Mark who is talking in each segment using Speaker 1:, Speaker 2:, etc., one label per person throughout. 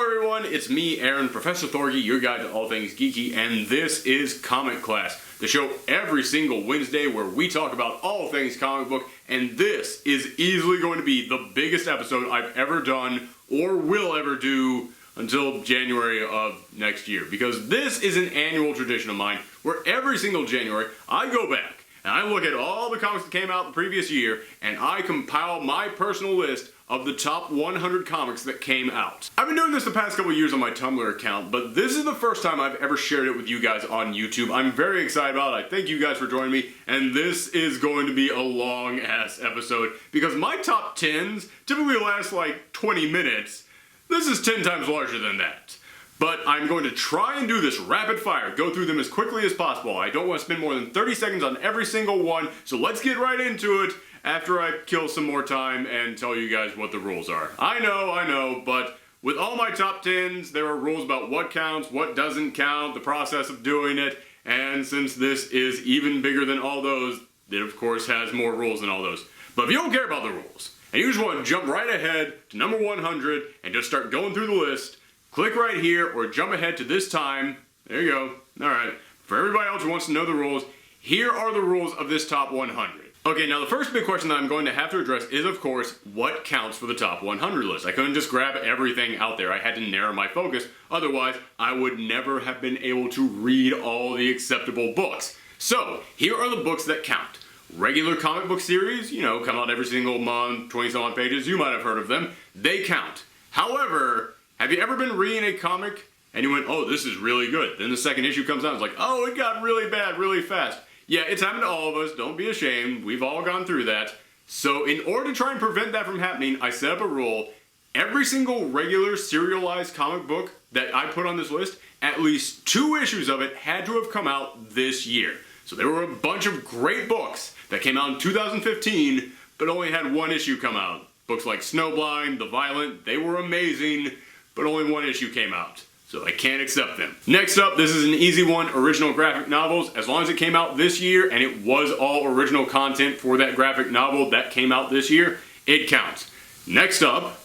Speaker 1: everyone, it's me, Aaron, Professor Thorgy, your guide to all things geeky, and this is Comic Class, the show every single Wednesday where we talk about all things comic book, and this is easily going to be the biggest episode I've ever done or will ever do until January of next year, because this is an annual tradition of mine where every single January I go back and I look at all the comics that came out the previous year and I compile my personal list of the top 100 comics that came out. I've been doing this the past couple years on my Tumblr account, but this is the first time I've ever shared it with you guys on YouTube. I'm very excited about it. I thank you guys for joining me, and this is going to be a long-ass episode because my top 10s typically last like 20 minutes. This is 10 times larger than that. But I'm going to try and do this rapid fire, go through them as quickly as possible. I don't want to spend more than 30 seconds on every single one, so let's get right into it after I kill some more time and tell you guys what the rules are. I know, but with all my top 10s, there are rules about what counts, what doesn't count, the process of doing it, and since this is even bigger than all those, it of course has more rules than all those. But if you don't care about the rules, and you just want to jump right ahead to number 100 and just start going through the list, click right here or jump ahead to this time. There you go. Alright, for everybody else who wants to know the rules, here are the rules of this top 100. Okay, now the first big question that I'm going to have to address is, of course, what counts for the top 100 list. I couldn't just grab everything out there. I had to narrow my focus. Otherwise, I would never have been able to read all the acceptable books. So, here are the books that count. Regular comic book series, come out every single month, 20-some-odd pages, you might have heard of them. They count. However, have you ever been reading a comic and you went, oh, this is really good. Then the second issue comes out and it's like, oh, it got really bad really fast. Yeah, it's happened to all of us. Don't be ashamed. We've all gone through that. So in order to try and prevent that from happening, I set up a rule. Every single regular serialized comic book that I put on this list, at least 2 issues of it had to have come out this year. So there were a bunch of great books that came out in 2015, but only had 1 issue come out. Books like Snowblind, The Violent, they were amazing, but only 1 issue came out. So I can't accept them. Next up, this is an easy one, original graphic novels. As long as it came out this year and it was all original content for that graphic novel that came out this year, it counts. Next up,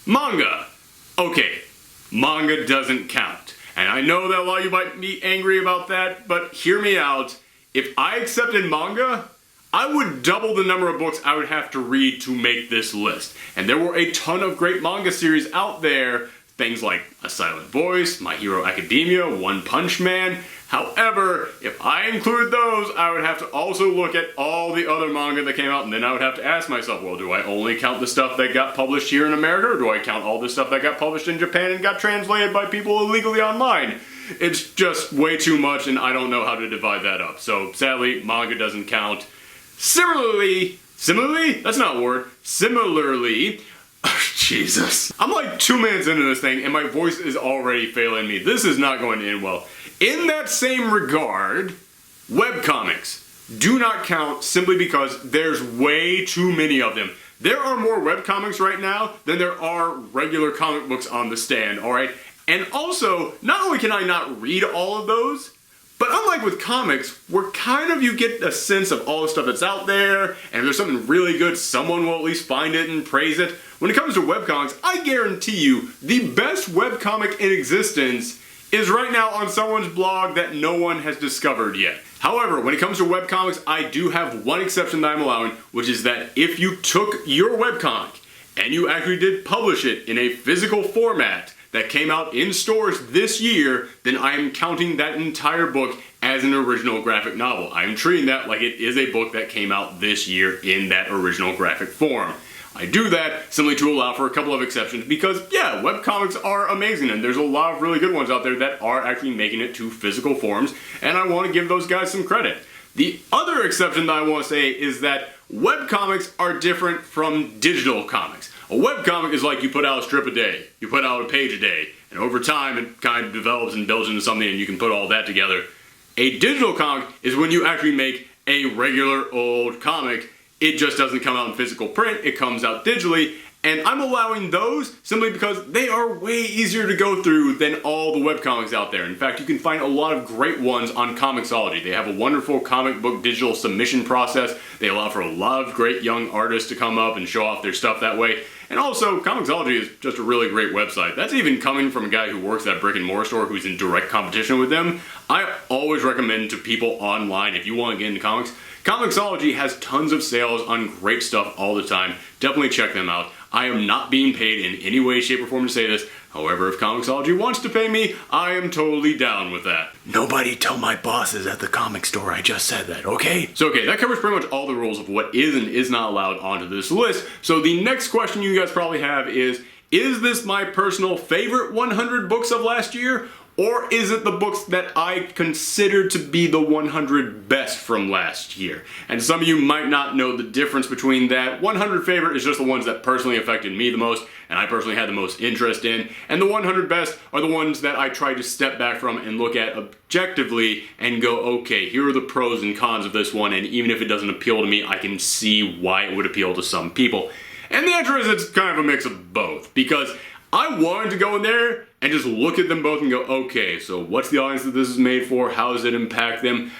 Speaker 1: manga. Okay, manga doesn't count. And I know that a lot of you might be angry about that, but hear me out. If I accepted manga, I would double the number of books I would have to read to make this list. And there were a ton of great manga series out there. Things like A Silent Voice, My Hero Academia, One Punch Man. However, if I include those, I would have to also look at all the other manga that came out, and then I would have to ask myself, well, do I only count the stuff that got published here in America, or do I count all the stuff that got published in Japan and got translated by people illegally online? It's just way too much, and I don't know how to divide that up. So, sadly, manga doesn't count. Similarly, that's not a word. Similarly, Jesus. I'm like 2 minutes into this thing and my voice is already failing me. This is not going to end well. In that same regard, webcomics do not count simply because there's way too many of them. There are more webcomics right now than there are regular comic books on the stand, alright? And also, not only can I not read all of those, but unlike with comics, where you get a sense of all the stuff that's out there, and if there's something really good, someone will at least find it and praise it. When it comes to webcomics, I guarantee you, the best webcomic in existence is right now on someone's blog that no one has discovered yet. However, when it comes to webcomics, I do have one exception that I'm allowing, which is that if you took your webcomic and you actually did publish it in a physical format that came out in stores this year, then I am counting that entire book as an original graphic novel. I am treating that like it is a book that came out this year in that original graphic form. I do that simply to allow for a couple of exceptions because, yeah, webcomics are amazing and there's a lot of really good ones out there that are actually making it to physical forms, and I want to give those guys some credit. The other exception that I want to say is that webcomics are different from digital comics. A webcomic is like you put out a strip a day, you put out a page a day, and over time it kind of develops and builds into something and you can put all that together. A digital comic is when you actually make a regular old comic. It just doesn't come out in physical print, it comes out digitally, and I'm allowing those simply because they are way easier to go through than all the webcomics out there. In fact, you can find a lot of great ones on Comixology. They have a wonderful comic book digital submission process. They allow for a lot of great young artists to come up and show off their stuff that way. And also, Comixology is just a really great website. That's even coming from a guy who works at a brick and mortar store who's in direct competition with them. I always recommend to people online, if you want to get into comics, Comixology has tons of sales on great stuff all the time. Definitely check them out. I am not being paid in any way, shape, or form to say this. However, if Comixology wants to pay me, I am totally down with that. Nobody tell my bosses at the comic store I just said that, okay? So, okay, that covers pretty much all the rules of what is and is not allowed onto this list. So the next question you guys probably have is this my personal favorite 100 books of last year? Or is it the books that I consider to be the 100 best from last year? And some of you might not know the difference between that. 100 favorite is just the ones that personally affected me the most, and I personally had the most interest in. And the 100 best are the ones that I try to step back from and look at objectively and go, okay, here are the pros and cons of this one, and even if it doesn't appeal to me, I can see why it would appeal to some people. And the answer is it's kind of a mix of both, because I wanted to go in there and just look at them both and go, okay, so what's the audience that this is made for? How does it impact them?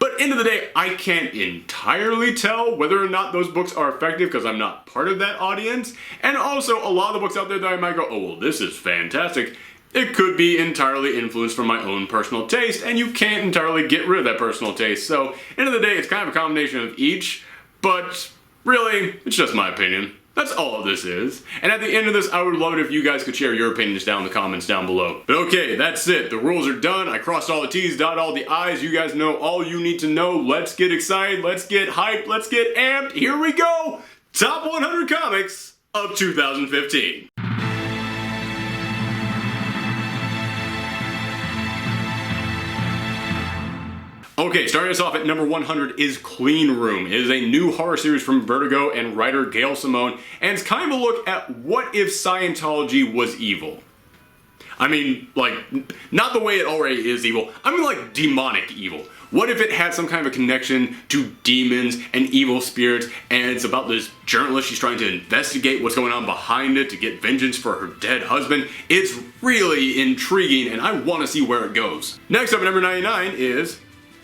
Speaker 1: But end of the day, I can't entirely tell whether or not those books are effective because I'm not part of that audience. And also, a lot of the books out there that I might go, oh, well, this is fantastic. It could be entirely influenced from my own personal taste, and you can't entirely get rid of that personal taste. So, end of the day, it's kind of a combination of each, but really, it's just my opinion. That's all this is. And at the end of this, I would love it if you guys could share your opinions down in the comments down below. But okay, that's it. The rules are done. I crossed all the T's, dotted all the I's. You guys know all you need to know. Let's get excited. Let's get hyped. Let's get amped. Here we go. Top 100 comics of 2015. Okay, starting us off at number 100 is Clean Room. It is a new horror series from Vertigo and writer Gail Simone, and it's kind of a look at what if Scientology was evil. I mean, like, not the way it already is evil, I mean like demonic evil. What if it had some kind of a connection to demons and evil spirits, and it's about this journalist, she's trying to investigate what's going on behind it to get vengeance for her dead husband. It's really intriguing, and I want to see where it goes. Next up at number 99 is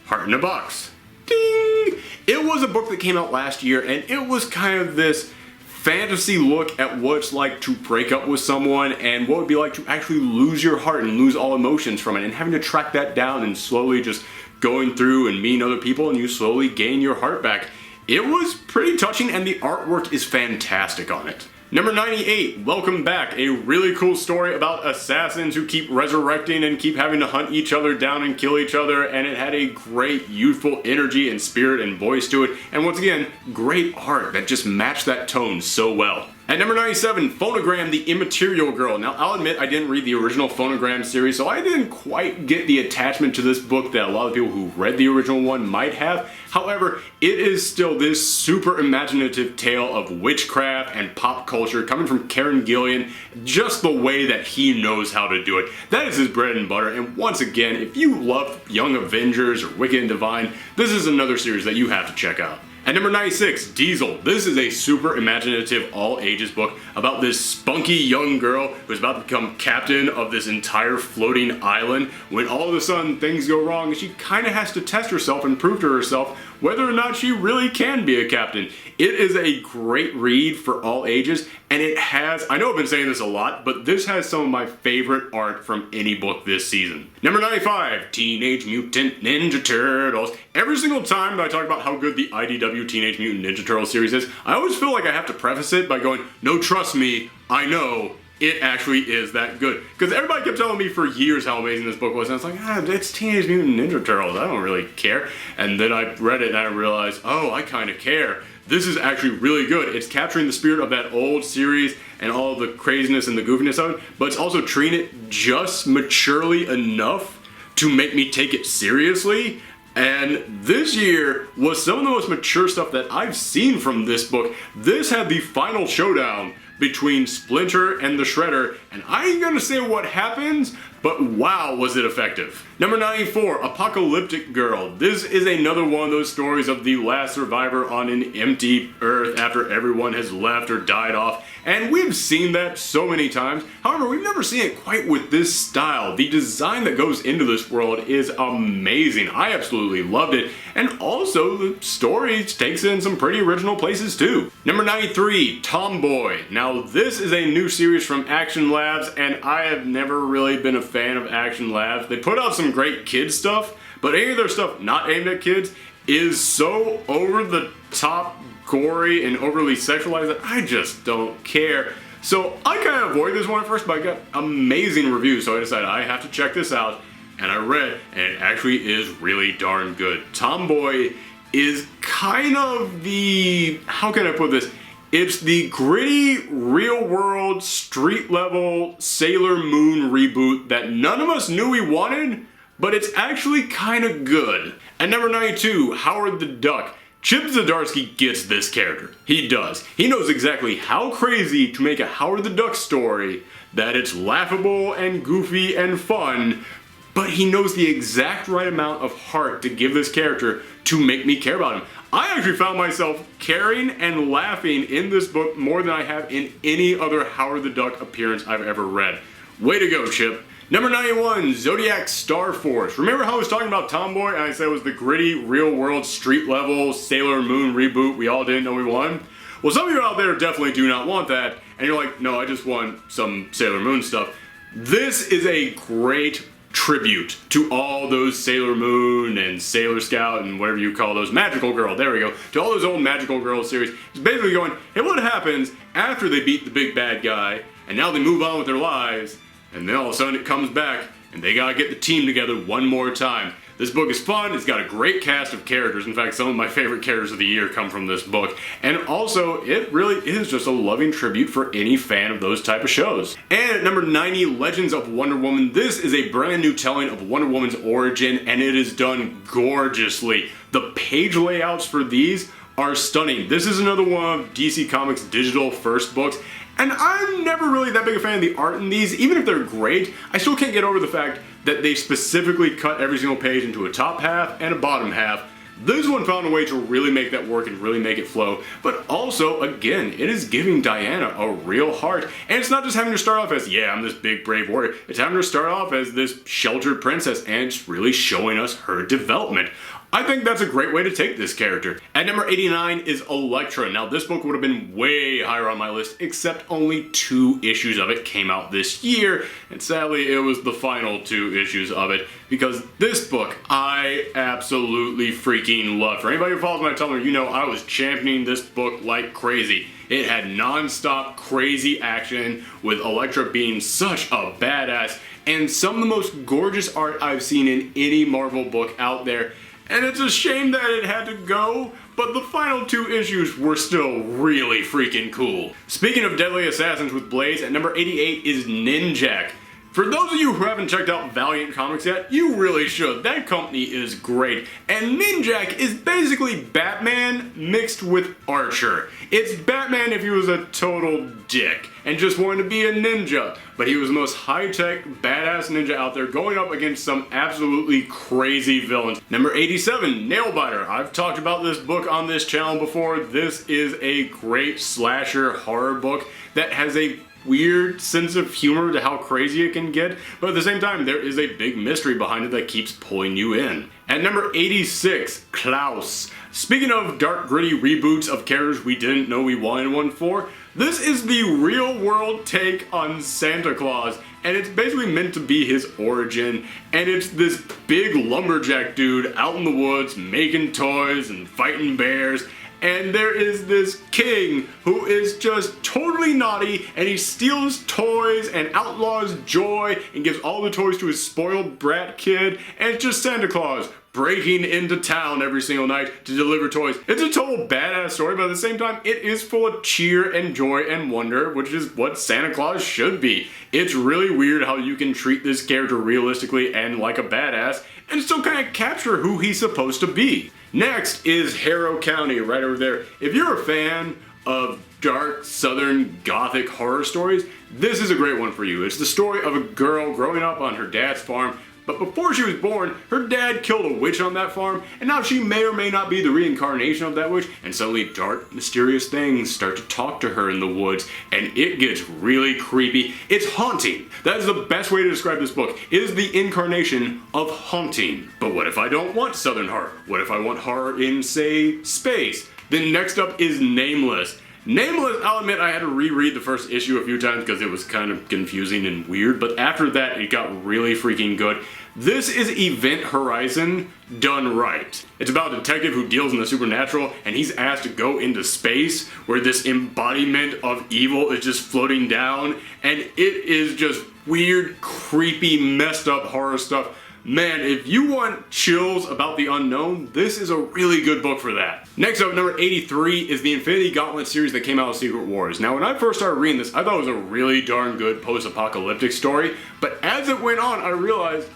Speaker 1: Heart in a Box. Ding! It was a book that came out last year, and it was kind of this fantasy look at what it's like to break up with someone and what it would be like to actually lose your heart and lose all emotions from it, and having to track that down and slowly just going through and meeting other people, and you slowly gain your heart back. It was pretty touching, and the artwork is fantastic on it. Number 98, Welcome Back, a really cool story about assassins who keep resurrecting and keep having to hunt each other down and kill each other, and it had a great youthful energy and spirit and voice to it, and once again, great art that just matched that tone so well. At number 97, Phonogram, The Immaterial Girl. Now, I'll admit I didn't read the original Phonogram series, so I didn't quite get the attachment to this book that a lot of people who read the original one might have. However, it is still this super imaginative tale of witchcraft and pop culture coming from Kieron Gillen, just the way that he knows how to do it. That is his bread and butter, and once again, if you love Young Avengers or Wicked and Divine, this is another series that you have to check out. At number 96, Diesel. This is a super imaginative all-ages book about this spunky young girl who's about to become captain of this entire floating island when all of a sudden things go wrong and she kind of has to test herself and prove to herself whether or not she really can be a captain. It is a great read for all ages, and it has, I know I've been saying this a lot, but this has some of my favorite art from any book this season. Number 95, Teenage Mutant Ninja Turtles. Every single time that I talk about how good the IDW Teenage Mutant Ninja Turtles series is, I always feel like I have to preface it by going, no, trust me, I know. It actually is that good. Because everybody kept telling me for years how amazing this book was, and I was like, it's Teenage Mutant Ninja Turtles, I don't really care. And then I read it and I realized, oh, I kind of care. This is actually really good. It's capturing the spirit of that old series and all the craziness and the goofiness of it, but it's also treating it just maturely enough to make me take it seriously. And this year was some of the most mature stuff that I've seen from this book. This had the final showdown between Splinter and the Shredder, and I ain't gonna say what happens, but wow, was it effective. Number 94, Apocalyptic Girl. This is another one of those stories of the last survivor on an empty Earth after everyone has left or died off, And we've seen that so many times. However, we've never seen it quite with this style. The design that goes into this world is amazing. I absolutely loved it. And also, the story takes it in some pretty original places too. Number 93, Tomboy. Now, this is a new series from Action Labs, and I have never really been a fan of Action Labs. They put out some great kid stuff, but any of their stuff not aimed at kids is so over the top, gory, and overly sexualized that I just don't care. So I kind of avoided this one at first, but I got amazing reviews, so I decided I have to check this out. And I read, and it actually is really darn good. Tomboy is kind of the, how can I put this? It's the gritty, real-world, street-level Sailor Moon reboot that none of us knew we wanted, but it's actually kind of good. At number 92, Howard the Duck. Chip Zdarsky gets this character. He does. He knows exactly how crazy to make a Howard the Duck story, that it's laughable and goofy and fun, but he knows the exact right amount of heart to give this character to make me care about him. I actually found myself caring and laughing in this book more than I have in any other Howard the Duck appearance I've ever read. Way to go, Chip. Number 91, Zodiac Star Force. Remember how I was talking about Tomboy and I said it was the gritty, real-world, street-level Sailor Moon reboot we all didn't know we wanted? Well, some of you out there definitely do not want that, and you're like, no, I just want some Sailor Moon stuff. This is a great tribute to all those Sailor Moon and Sailor Scout and whatever you call those, Magical Girl, there we go, to all those old Magical Girl series. It's basically going, hey, what happens after they beat the big bad guy, and now they move on with their lives, and then all of a sudden it comes back, and they gotta get the team together one more time. This book is fun, it's got a great cast of characters. In fact, some of my favorite characters of the year come from this book. And also, it really is just a loving tribute for any fan of those type of shows. And at number 90, Legends of Wonder Woman. This is a brand new telling of Wonder Woman's origin, and it is done gorgeously. The page layouts for these are stunning. This is another one of DC Comics' digital first books, and I'm never really that big a fan of the art in these. Even if they're great, I still can't get over the fact that they specifically cut every single page into a top half and a bottom half. This one found a way to really make that work and really make it flow, but also, again, it is giving Diana a real heart, and it's not just having her start off as, yeah, I'm this big brave warrior, it's having her start off as this sheltered princess, and it's really showing us her development. I think that's a great way to take this character. At number 89 is Elektra. Now, this book would have been way higher on my list, except only 2 issues of it came out this year, and sadly, it was the final 2 issues of it, because this book, I absolutely freaking love. For anybody who follows my Tumblr, you know I was championing this book like crazy. It had non-stop crazy action, with Elektra being such a badass, and some of the most gorgeous art I've seen in any Marvel book out there. And it's a shame that it had to go, but the final 2 issues were still really freaking cool. Speaking of Deadly Assassins with Blaze, at number 88 is Ninjak. For those of you who haven't checked out Valiant Comics yet, you really should. That company is great. And Ninjak is basically Batman mixed with Archer. It's Batman if he was a total dick and just wanted to be a ninja. But he was the most high-tech, badass ninja out there going up against some absolutely crazy villains. Number 87, Nailbiter. I've talked about this book on this channel before. This is a great slasher horror book that has a weird sense of humor to how crazy it can get, but at the same time there is a big mystery behind it that keeps pulling you in. At number 86, Klaus. Speaking of dark gritty reboots of characters we didn't know we wanted one for, this is the real world take on Santa Claus, and it's basically meant to be his origin, and it's this big lumberjack dude out in the woods making toys and fighting bears. And there is this king who is just totally naughty, and he steals toys and outlaws joy and gives all the toys to his spoiled brat kid, and it's just Santa Claus breaking into town every single night to deliver toys. It's a total badass story, but at the same time, it is full of cheer and joy and wonder, which is what Santa Claus should be. It's really weird how you can treat this character realistically and like a badass, and still kind of capture who he's supposed to be. Next is Harrow County, right over there. If you're a fan of dark southern gothic horror stories, this is a great one for you. It's the story of a girl growing up on her dad's farm, But before she was born, her dad killed a witch on that farm, and now she may or may not be the reincarnation of that witch, and suddenly dark, mysterious things start to talk to her in the woods, and it gets really creepy. It's haunting. That is the best way to describe this book. It is the incarnation of haunting. But what if I don't want Southern horror? What if I want horror in, say, space? Then next up is Nameless. Nameless, I'll admit I had to reread the first issue a few times because it was kind of confusing and weird, but after that it got really freaking good. This is Event Horizon done right. It's about a detective who deals in the supernatural, and he's asked to go into space where this embodiment of evil is just floating down, and it is just weird, creepy, messed up horror stuff. Man, if you want chills about the unknown, this is a really good book for that. Next up, number 83 is the Infinity Gauntlet series that came out of Secret Wars. Now, when I first started reading this, I thought it was a really darn good post-apocalyptic story, but as it went on, I realized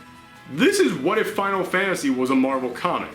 Speaker 1: this is what if Final Fantasy was a Marvel comic.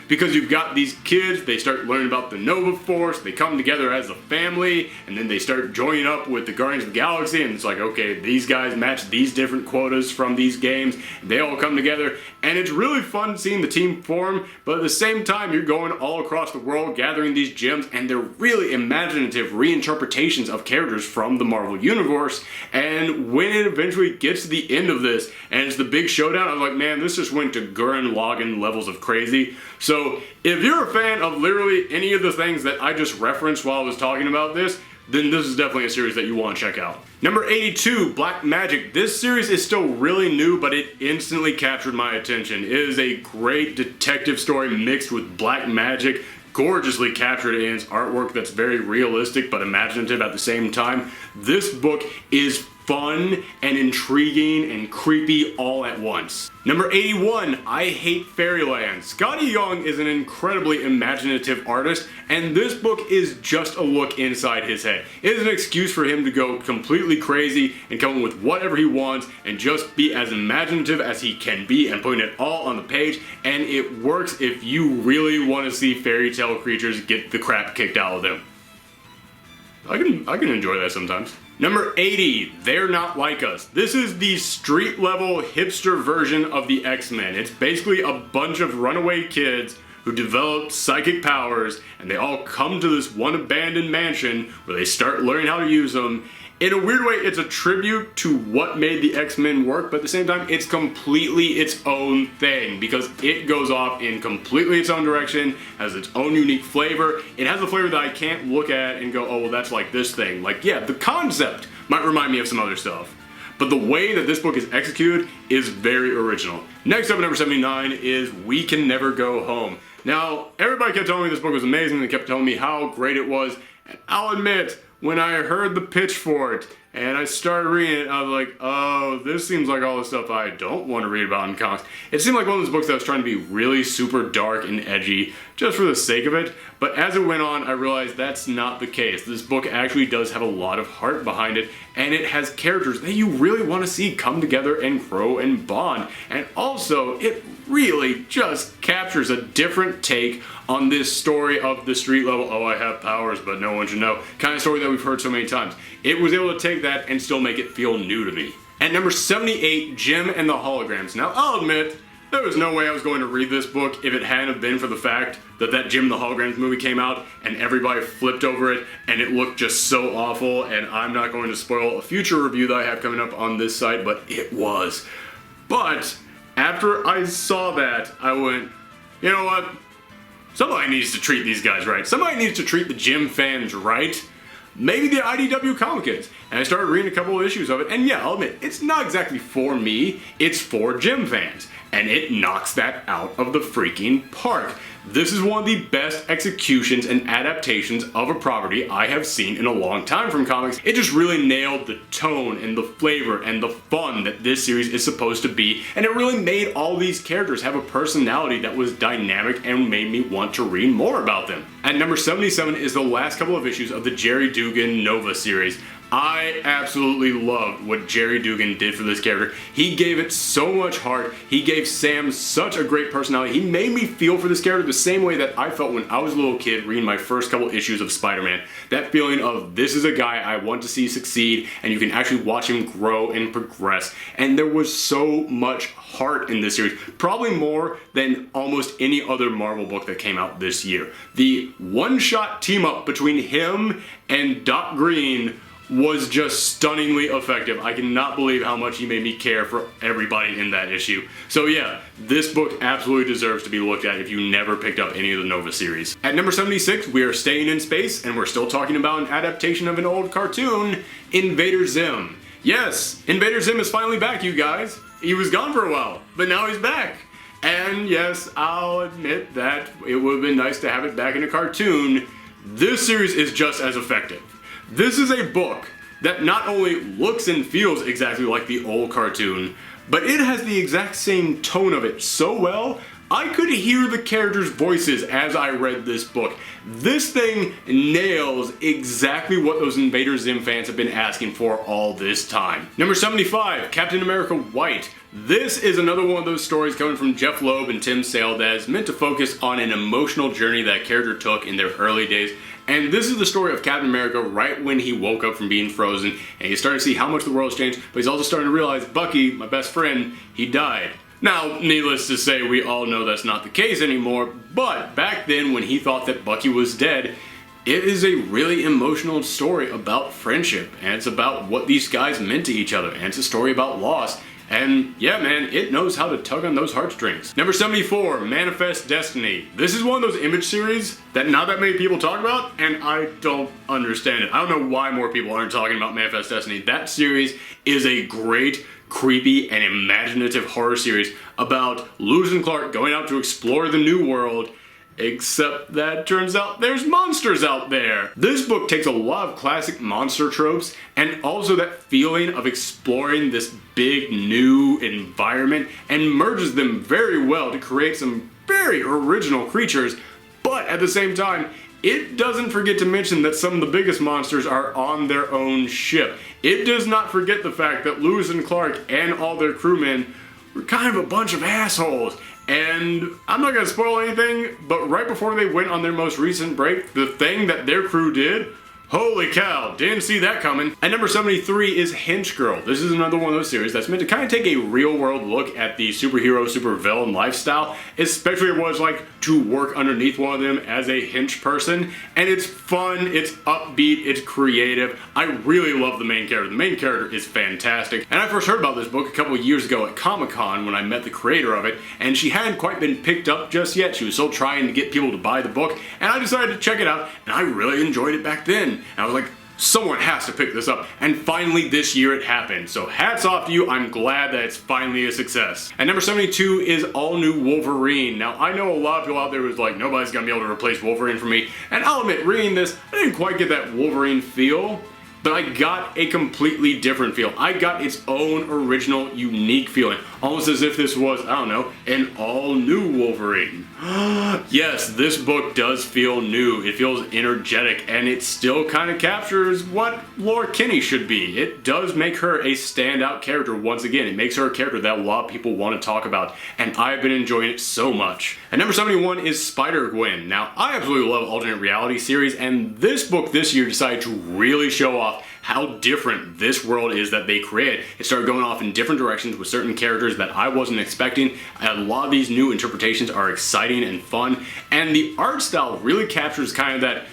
Speaker 1: Because you've got these kids, they start learning about the Nova Force, they come together as a family, and then they start joining up with the Guardians of the Galaxy, and it's like, okay, these guys match these different quotas from these games, they all come together, and it's really fun seeing the team form, but at the same time, you're going all across the world gathering these gems, and they're really imaginative reinterpretations of characters from the Marvel Universe, and when it eventually gets to the end of this, and it's the big showdown, I was like, man, this just went to Gurren Lagann levels of crazy. So if you're a fan of literally any of the things that I just referenced while I was talking about this, then this is definitely a series that you want to check out. Number 82, Black Magic. This series is still really new, but it instantly captured my attention. It is a great detective story mixed with black magic, gorgeously captured in its artwork that's very realistic but imaginative at the same time. This book is fun and intriguing and creepy all at once. Number 81, I Hate Fairyland. Scotty Young is an incredibly imaginative artist, and this book is just a look inside his head. It is an excuse for him to go completely crazy and come up with whatever he wants and just be as imaginative as he can be and putting it all on the page, and it works if you really want to see fairy tale creatures get the crap kicked out of them. I can enjoy that sometimes. Number 80, They're Not Like Us. This is the street level hipster version of the X-Men. It's basically a bunch of runaway kids who develop psychic powers, and they all come to this one abandoned mansion where they start learning how to use them. In a weird way, it's a tribute to what made the X-Men work, but at the same time, it's completely its own thing because it goes off in completely its own direction, has its own unique flavor. It has a flavor that I can't look at and go, oh, well, that's like this thing. Like, yeah, the concept might remind me of some other stuff, but the way that this book is executed is very original. Next up at number 79 is We Can Never Go Home. Now, everybody kept telling me this book was amazing, and they kept telling me how great it was, and I'll admit, when I heard the pitch for it and I started reading it, I was like, oh, this seems like all the stuff I don't want to read about in comics. It seemed like one of those books that was trying to be really super dark and edgy just for the sake of it, but as it went on, I realized that's not the case. This book actually does have a lot of heart behind it, and it has characters that you really want to see come together and grow and bond, and also, it really just captures a different take on this story of the street level, oh, I have powers but no one should know, kind of story that we've heard so many times. It was able to take that and still make it feel new to me. At number 78, Jem and the Holograms. Now, I'll admit, there was no way I was going to read this book if it hadn't been for the fact that Jem and the Holograms movie came out and everybody flipped over it and it looked just so awful, and I'm not going to spoil a future review that I have coming up on this site, but it was. But after I saw that, I went, you know what? Somebody needs to treat these guys right. Somebody needs to treat the Jem fans right. Maybe the IDW comic kids. And I started reading a couple of issues of it, and yeah, I'll admit, it's not exactly for me, it's for Jem fans. And it knocks that out of the freaking park. This is one of the best executions and adaptations of a property I have seen in a long time from comics. It just really nailed the tone and the flavor and the fun that this series is supposed to be, and it really made all these characters have a personality that was dynamic and made me want to read more about them. At number 77 is the last couple of issues of the Jerry Dugan Nova series. I absolutely loved what Gerry Duggan did for this character. He gave it so much heart. He gave Sam such a great personality. He made me feel for this character the same way that I felt when I was a little kid reading my first couple issues of Spider-Man. That feeling of, this is a guy I want to see succeed, and you can actually watch him grow and progress. And there was so much heart in this series, probably more than almost any other Marvel book that came out this year. The one-shot team-up between him and Doc Green was just stunningly effective. I cannot believe how much he made me care for everybody in that issue. So yeah, this book absolutely deserves to be looked at if you never picked up any of the Nova series. At number 76, we are staying in space, and we're still talking about an adaptation of an old cartoon, Invader Zim. Yes, Invader Zim is finally back, you guys. He was gone for a while, but now he's back. And yes, I'll admit that it would have been nice to have it back in a cartoon. This series is just as effective. This is a book that not only looks and feels exactly like the old cartoon, but it has the exact same tone of it so well, I could hear the characters' voices as I read this book. This thing nails exactly what those Invader Zim fans have been asking for all this time. Number 75, Captain America White. This is another one of those stories coming from Jeff Loeb and Tim Sale that is meant to focus on an emotional journey that character took in their early days. And this is the story of Captain America right when he woke up from being frozen, and he's starting to see how much the world's changed, but he's also starting to realize Bucky, my best friend, he died. Now, needless to say, we all know that's not the case anymore, but back then when he thought that Bucky was dead, it is a really emotional story about friendship, and it's about what these guys meant to each other, and it's a story about loss. And yeah, man, it knows how to tug on those heartstrings. Number 74, Manifest Destiny. This is one of those Image series that not that many people talk about, and I don't understand it. I don't know why more people aren't talking about Manifest Destiny. That series is a great, creepy, and imaginative horror series about Lewis and Clark going out to explore the new world, except that turns out there's monsters out there. This book takes a lot of classic monster tropes and also that feeling of exploring this big new environment and merges them very well to create some very original creatures, but at the same time, it doesn't forget to mention that some of the biggest monsters are on their own ship. It does not forget the fact that Lewis and Clark and all their crewmen were kind of a bunch of assholes. And I'm not going to spoil anything, but right before they went on their most recent break, the thing that their crew did, holy cow, didn't see that coming. At number 73 is Hench Girl. This is another one of those series that's meant to kind of take a real world look at the superhero, supervillain lifestyle, especially what it's like to work underneath one of them as a hench person. And it's fun, it's upbeat, it's creative. I really love the main character. The main character is fantastic. And I first heard about this book a couple of years ago at Comic-Con when I met the creator of it, and she hadn't quite been picked up just yet. She was still trying to get people to buy the book, and I decided to check it out, and I really enjoyed it back then. And I was like, someone has to pick this up. And finally this year it happened. So hats off to you. I'm glad that it's finally a success. And number 72 is All New Wolverine. Now I know a lot of people out there who's like, nobody's gonna be able to replace Wolverine for me. And I'll admit, reading this, I didn't quite get that Wolverine feel, but I got a completely different feel. I got its own original, unique feeling. Almost as if this was, I don't know, an all-new Wolverine. Yes, this book does feel new. It feels energetic, and it still kind of captures what Laura Kinney should be. It does make her a standout character once again. It makes her a character that a lot of people want to talk about, and I've been enjoying it so much. And number 71 is Spider-Gwen. Now, I absolutely love alternate reality series, and this book this year decided to really show off how different this world is that they created. It started going off in different directions with certain characters that I wasn't expecting. A lot of these new interpretations are exciting and fun, and the art style really captures kind of that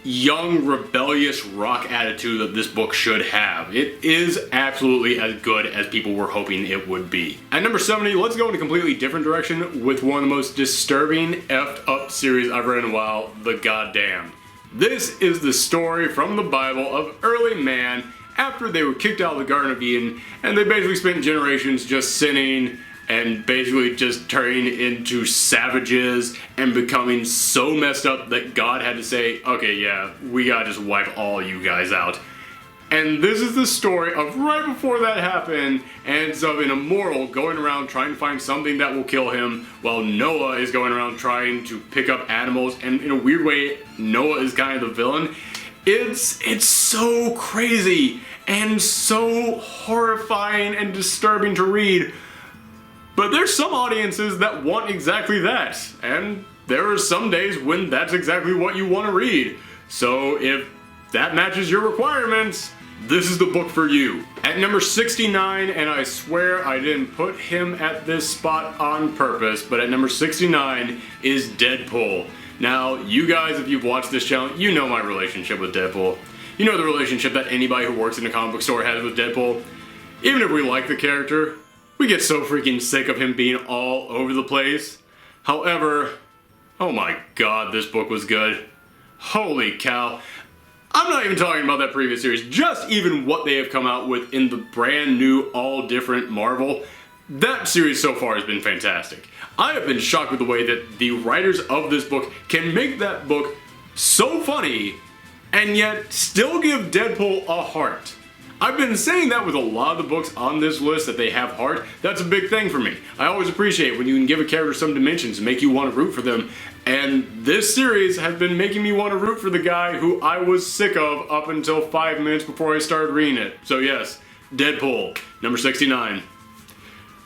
Speaker 1: young, rebellious rock attitude that this book should have. It is absolutely as good as people were hoping it would be. At number 70, let's go in a completely different direction with one of the most disturbing, effed up series I've read in a while, The Goddamned. This is the story from the Bible of early man after they were kicked out of the Garden of Eden, and they basically spent generations just sinning and basically just turning into savages and becoming so messed up that God had to say, okay, yeah, we gotta just wipe all you guys out. And this is the story of right before that happened, and so an immortal going around trying to find something that will kill him, while Noah is going around trying to pick up animals, and in a weird way, Noah is kind of the villain. It's so crazy and so horrifying and disturbing to read. But there's some audiences that want exactly that, and there are some days when that's exactly what you want to read. So if that matches your requirements, this is the book for you. At number 69, and I swear I didn't put him at this spot on purpose, but at number 69 is Deadpool. Now, you guys, if you've watched this channel, you know my relationship with Deadpool. You know the relationship that anybody who works in a comic book store has with Deadpool. Even if we like the character, we get so freaking sick of him being all over the place. However, oh my god, this book was good. Holy cow. I'm not even talking about that previous series, just even what they have come out with in the brand new, all different Marvel. That series so far has been fantastic. I have been shocked with the way that the writers of this book can make that book so funny and yet still give Deadpool a heart. I've been saying that with a lot of the books on this list, that they have heart. That's a big thing for me. I always appreciate when you can give a character some dimensions and make you want to root for them. And this series has been making me want to root for the guy who I was sick of up until 5 minutes before I started reading it. So yes, Deadpool, number 69.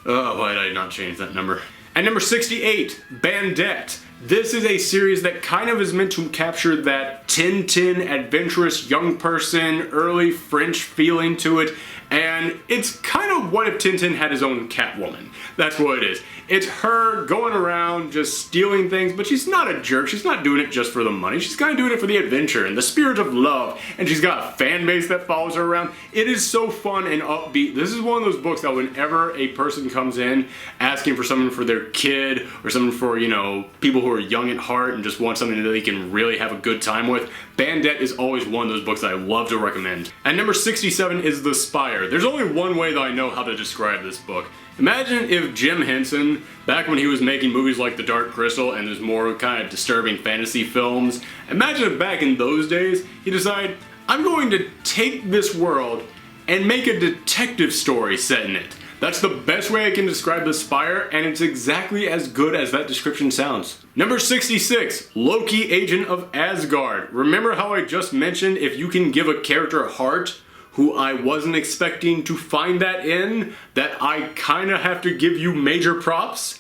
Speaker 1: Oh, why did I not change that number? At number 68, Bandette. This is a series that kind of is meant to capture that Tintin adventurous young person, early French feeling to it, and it's kind of what if Tintin had his own Catwoman. That's what it is. It's her going around just stealing things, but she's not a jerk. She's not doing it just for the money. She's kind of doing it for the adventure and the spirit of love, and she's got a fan base that follows her around. It is so fun and upbeat. This is one of those books that whenever a person comes in asking for something for their kid or something for, you know, people who are young at heart and just want something that they can really have a good time with, Bandette is always one of those books that I love to recommend. At number 67 is The Spire. There's only one way that I know how to describe this book. Imagine if Jim Henson, back when he was making movies like The Dark Crystal and those more kind of disturbing fantasy films, imagine if back in those days he decided, I'm going to take this world and make a detective story set in it. That's the best way I can describe The Spire, and it's exactly as good as that description sounds. Number 66, Loki, Agent of Asgard. Remember how I just mentioned if you can give a character a heart, who I wasn't expecting to find that in, that I kinda have to give you major props?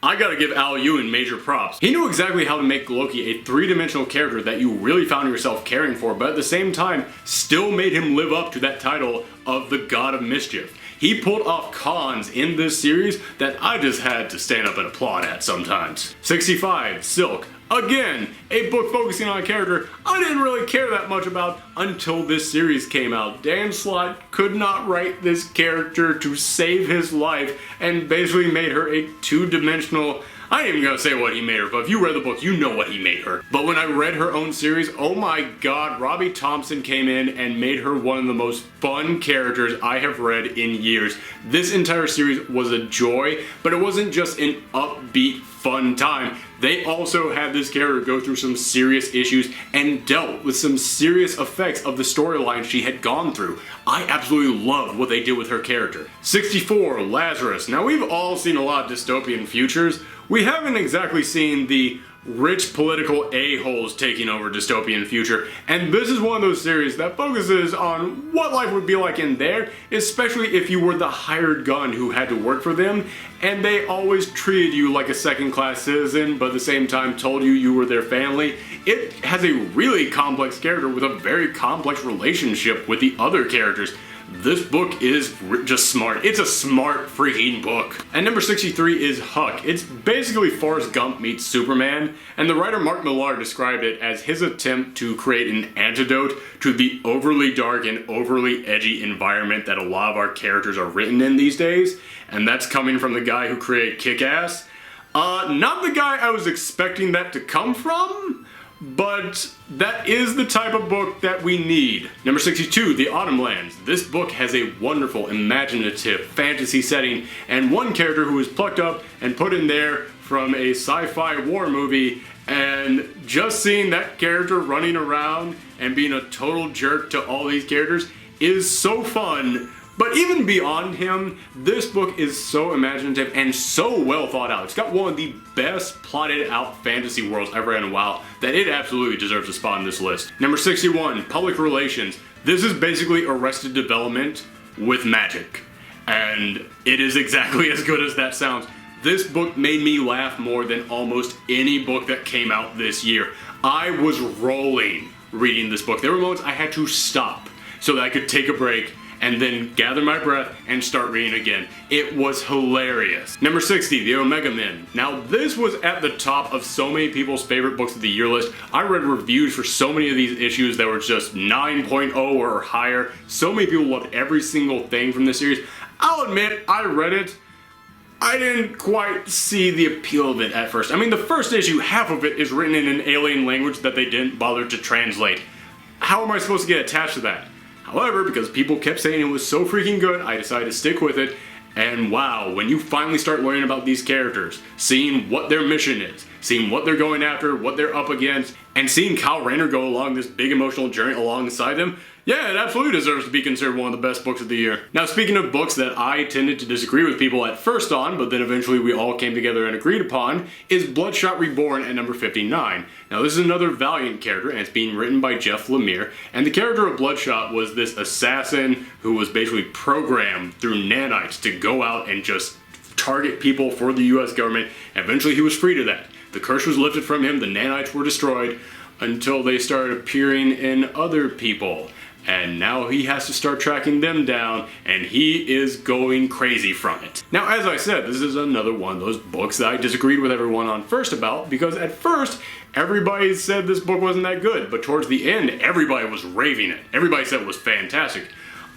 Speaker 1: I gotta give Al Ewing major props. He knew exactly how to make Loki a three-dimensional character that you really found yourself caring for, but at the same time, still made him live up to that title of the God of Mischief. He pulled off cons in this series that I just had to stand up and applaud at sometimes. 65, Silk. Again, a book focusing on a character I didn't really care that much about until this series came out. Dan Slott could not write this character to save his life and basically made her a two-dimensional... I ain't even gonna say what he made her, but if you read the book, you know what he made her. But when I read her own series, oh my god, Robbie Thompson came in and made her one of the most fun characters I have read in years. This entire series was a joy, but it wasn't just an upbeat, fun time. They also had this character go through some serious issues and dealt with some serious effects of the storyline she had gone through. I absolutely loved what they did with her character. 64, Lazarus. Now we've all seen a lot of dystopian futures. We haven't exactly seen the rich political a-holes taking over dystopian future, and this is one of those series that focuses on what life would be like in there, especially if you were the hired gun who had to work for them, and they always treated you like a second-class citizen, but at the same time told you were their family. It has a really complex character with a very complex relationship with the other characters. This book is just smart. It's a smart freaking book. And number 63 is Huck. It's basically Forrest Gump meets Superman, and the writer Mark Millar described it as his attempt to create an antidote to the overly dark and overly edgy environment that a lot of our characters are written in these days, and that's coming from the guy who created Kick-Ass. Not the guy I was expecting that to come from, but that is the type of book that we need. Number 62, The Autumnlands. This book has a wonderful, imaginative fantasy setting and one character who was plucked up and put in there from a sci-fi war movie, and just seeing that character running around and being a total jerk to all these characters is so fun. But even beyond him, this book is so imaginative and so well thought out. It's got one of the best plotted out fantasy worlds I've read in a while that it absolutely deserves a spot on this list. Number 61, Public Relations. This is basically Arrested Development with magic. And it is exactly as good as that sounds. This book made me laugh more than almost any book that came out this year. I was rolling reading this book. There were moments I had to stop so that I could take a break and then gather my breath and start reading again. It was hilarious. Number 60, The Omega Men. Now this was at the top of so many people's favorite books of the year list. I read reviews for so many of these issues that were just 9.0 or higher. So many people loved every single thing from this series. I'll admit, I read it. I didn't quite see the appeal of it at first. I mean, the first issue, half of it is written in an alien language that they didn't bother to translate. How am I supposed to get attached to that? However, because people kept saying it was so freaking good, I decided to stick with it. And wow, when you finally start learning about these characters, seeing what their mission is, seeing what they're going after, what they're up against, and seeing Kyle Rayner go along this big emotional journey alongside them, yeah, it absolutely deserves to be considered one of the best books of the year. Now, speaking of books that I tended to disagree with people at first on, but then eventually we all came together and agreed upon, is Bloodshot Reborn at number 59. Now, this is another Valiant character, and it's being written by Jeff Lemire, and the character of Bloodshot was this assassin who was basically programmed through nanites to go out and just target people for the US government. Eventually, he was freed of that. The curse was lifted from him, the nanites were destroyed, until they started appearing in other people. And now he has to start tracking them down, and he is going crazy from it. Now, as I said, this is another one of those books that I disagreed with everyone on first about, because at first, everybody said this book wasn't that good, but towards the end, everybody was raving it. Everybody said it was fantastic.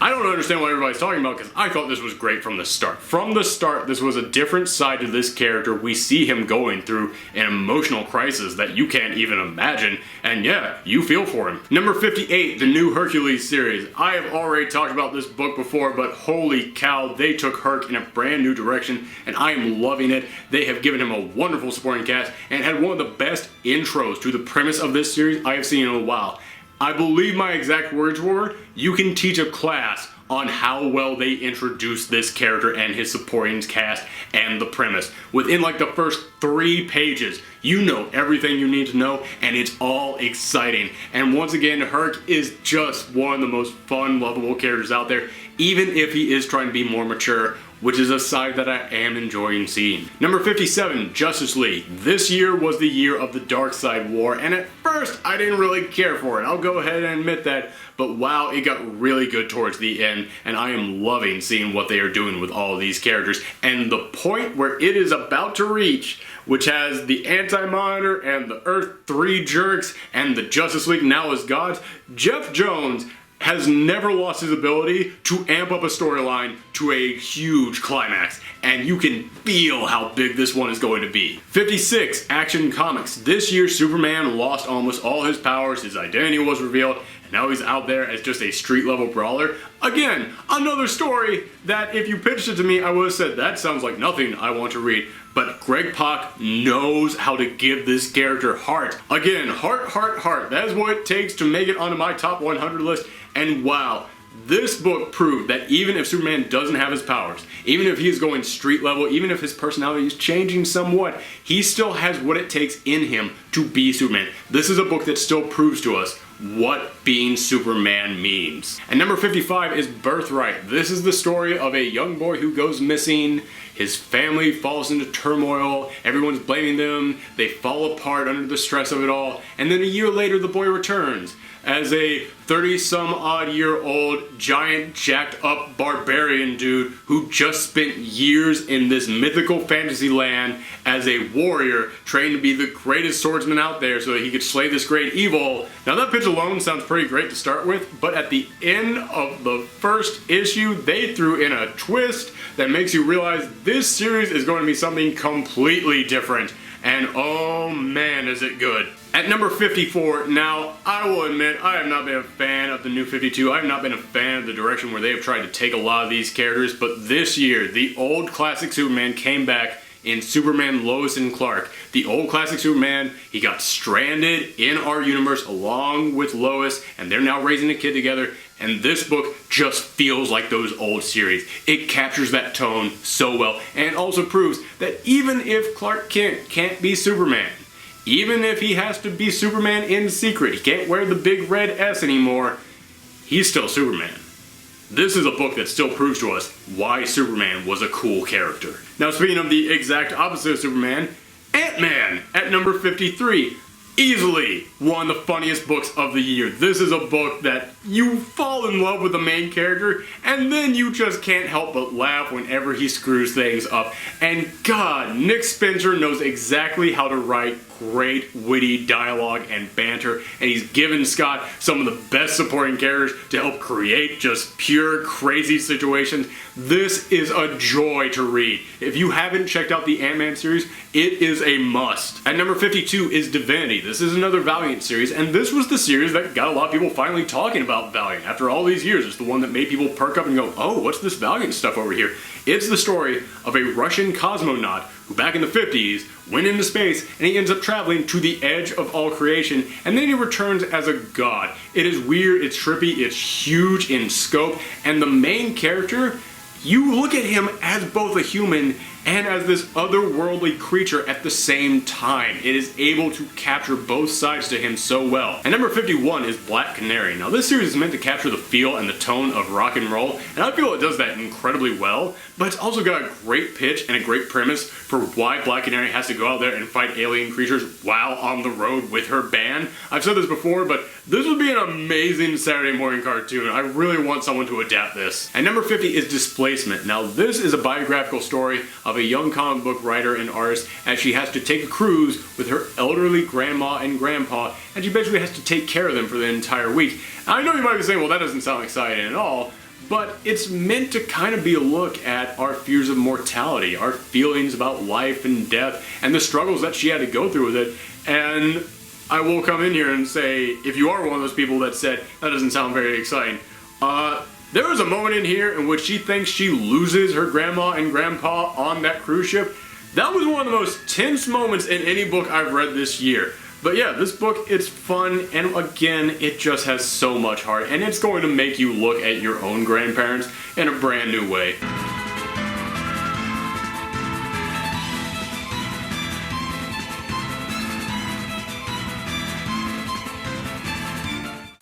Speaker 1: I don't understand what everybody's talking about, because I thought this was great from the start. From the start, this was a different side to this character. We see him going through an emotional crisis that you can't even imagine, and yeah, you feel for him. Number 58, the new Hercules series. I have already talked about this book before, but holy cow, they took Herc in a brand new direction, and I am loving it. They have given him a wonderful supporting cast, and had one of the best intros to the premise of this series I have seen in a while. I believe my exact words were, you can teach a class on how well they introduce this character and his supporting cast and the premise. Within like the first 3 pages, you know everything you need to know, and it's all exciting. And once again, Herc is just one of the most fun, lovable characters out there, even if he is trying to be more mature, which is a side that I am enjoying seeing. Number 57, Justice League. This year was the year of the Darkseid War, and at first I didn't really care for it. I'll go ahead and admit that, but wow, it got really good towards the end, and I am loving seeing what they are doing with all of these characters. And the point where it is about to reach, which has the Anti-Monitor and the Earth 3 jerks and the Justice League now as gods, Jeff Jones has never lost his ability to amp up a storyline to a huge climax, and you can feel how big this one is going to be. 56, Action Comics. This year, Superman lost almost all his powers, his identity was revealed, and now he's out there as just a street-level brawler. Again, another story that if you pitched it to me, I would have said, that sounds like nothing I want to read. But Greg Pak knows how to give this character heart. Again, heart, heart, heart. That is what it takes to make it onto my top 100 list. And wow, this book proved that even if Superman doesn't have his powers, even if he is going street level, even if his personality is changing somewhat, he still has what it takes in him to be Superman. This is a book that still proves to us what being Superman means. And number 55 is Birthright. This is the story of a young boy who goes missing. His family falls into turmoil, everyone's blaming them, they fall apart under the stress of it all, and then a year later the boy returns as a 30-some-odd-year-old giant jacked up barbarian dude who just spent years in this mythical fantasy land as a warrior trained to be the greatest swordsman out there so that he could slay this great evil. Now that pitch alone sounds pretty great to start with, but at the end of the first issue they threw in a twist that makes you realize this series is going to be something completely different. And oh man, is it good. At number 54, now I will admit I have not been a fan of the New 52. I have not been a fan of the direction where they have tried to take a lot of these characters, but this year, the old classic Superman came back in Superman Lois and Clark. The old classic Superman, he got stranded in our universe along with Lois, and they're now raising a kid together, and this book just feels like those old series. It captures that tone so well, and also proves that even if Clark Kent can't be Superman, even if he has to be Superman in secret, he can't wear the big red S anymore, he's still Superman. This is a book that still proves to us why Superman was a cool character. Now, speaking of the exact opposite of Superman, Ant-Man at number 53. Easily one of the funniest books of the year. This is a book that you fall in love with the main character, and then you just can't help but laugh whenever he screws things up. And God, Nick Spencer knows exactly how to write great witty dialogue and banter, and he's given Scott some of the best supporting characters to help create just pure crazy situations. This is a joy to read. If you haven't checked out the Ant-Man series, it is a must. At number 52 is Divinity. This is another Valiant series, and this was the series that got a lot of people finally talking about Valiant. After all these years, it's the one that made people perk up and go, oh, what's this Valiant stuff over here? It's the story of a Russian cosmonaut who back in the 50s went into space, and he ends up traveling to the edge of all creation, and then he returns as a god. It is weird, it's trippy, it's huge in scope, and the main character, you look at him as both a human and as this otherworldly creature at the same time. It is able to capture both sides to him so well. And number 51 is Black Canary. Now this series is meant to capture the feel and the tone of rock and roll, and I feel it does that incredibly well, but it's also got a great pitch and a great premise for why Black Canary has to go out there and fight alien creatures while on the road with her band. I've said this before, but this would be an amazing Saturday morning cartoon. I really want someone to adapt this. And number 50 is Displacement. Now this is a biographical story of a young comic book writer and artist as she has to take a cruise with her elderly grandma and grandpa, and she basically has to take care of them for the entire week. I know you might be saying, well, that doesn't sound exciting at all, but it's meant to kind of be a look at our fears of mortality, our feelings about life and death, and the struggles that she had to go through with it. And I will come in here and say, if you are one of those people that said, that doesn't sound very exciting, there was a moment in here in which she thinks she loses her grandma and grandpa on that cruise ship. That was one of the most tense moments in any book I've read this year. But yeah, this book, it's fun, and again, it just has so much heart, and it's going to make you look at your own grandparents in a brand new way.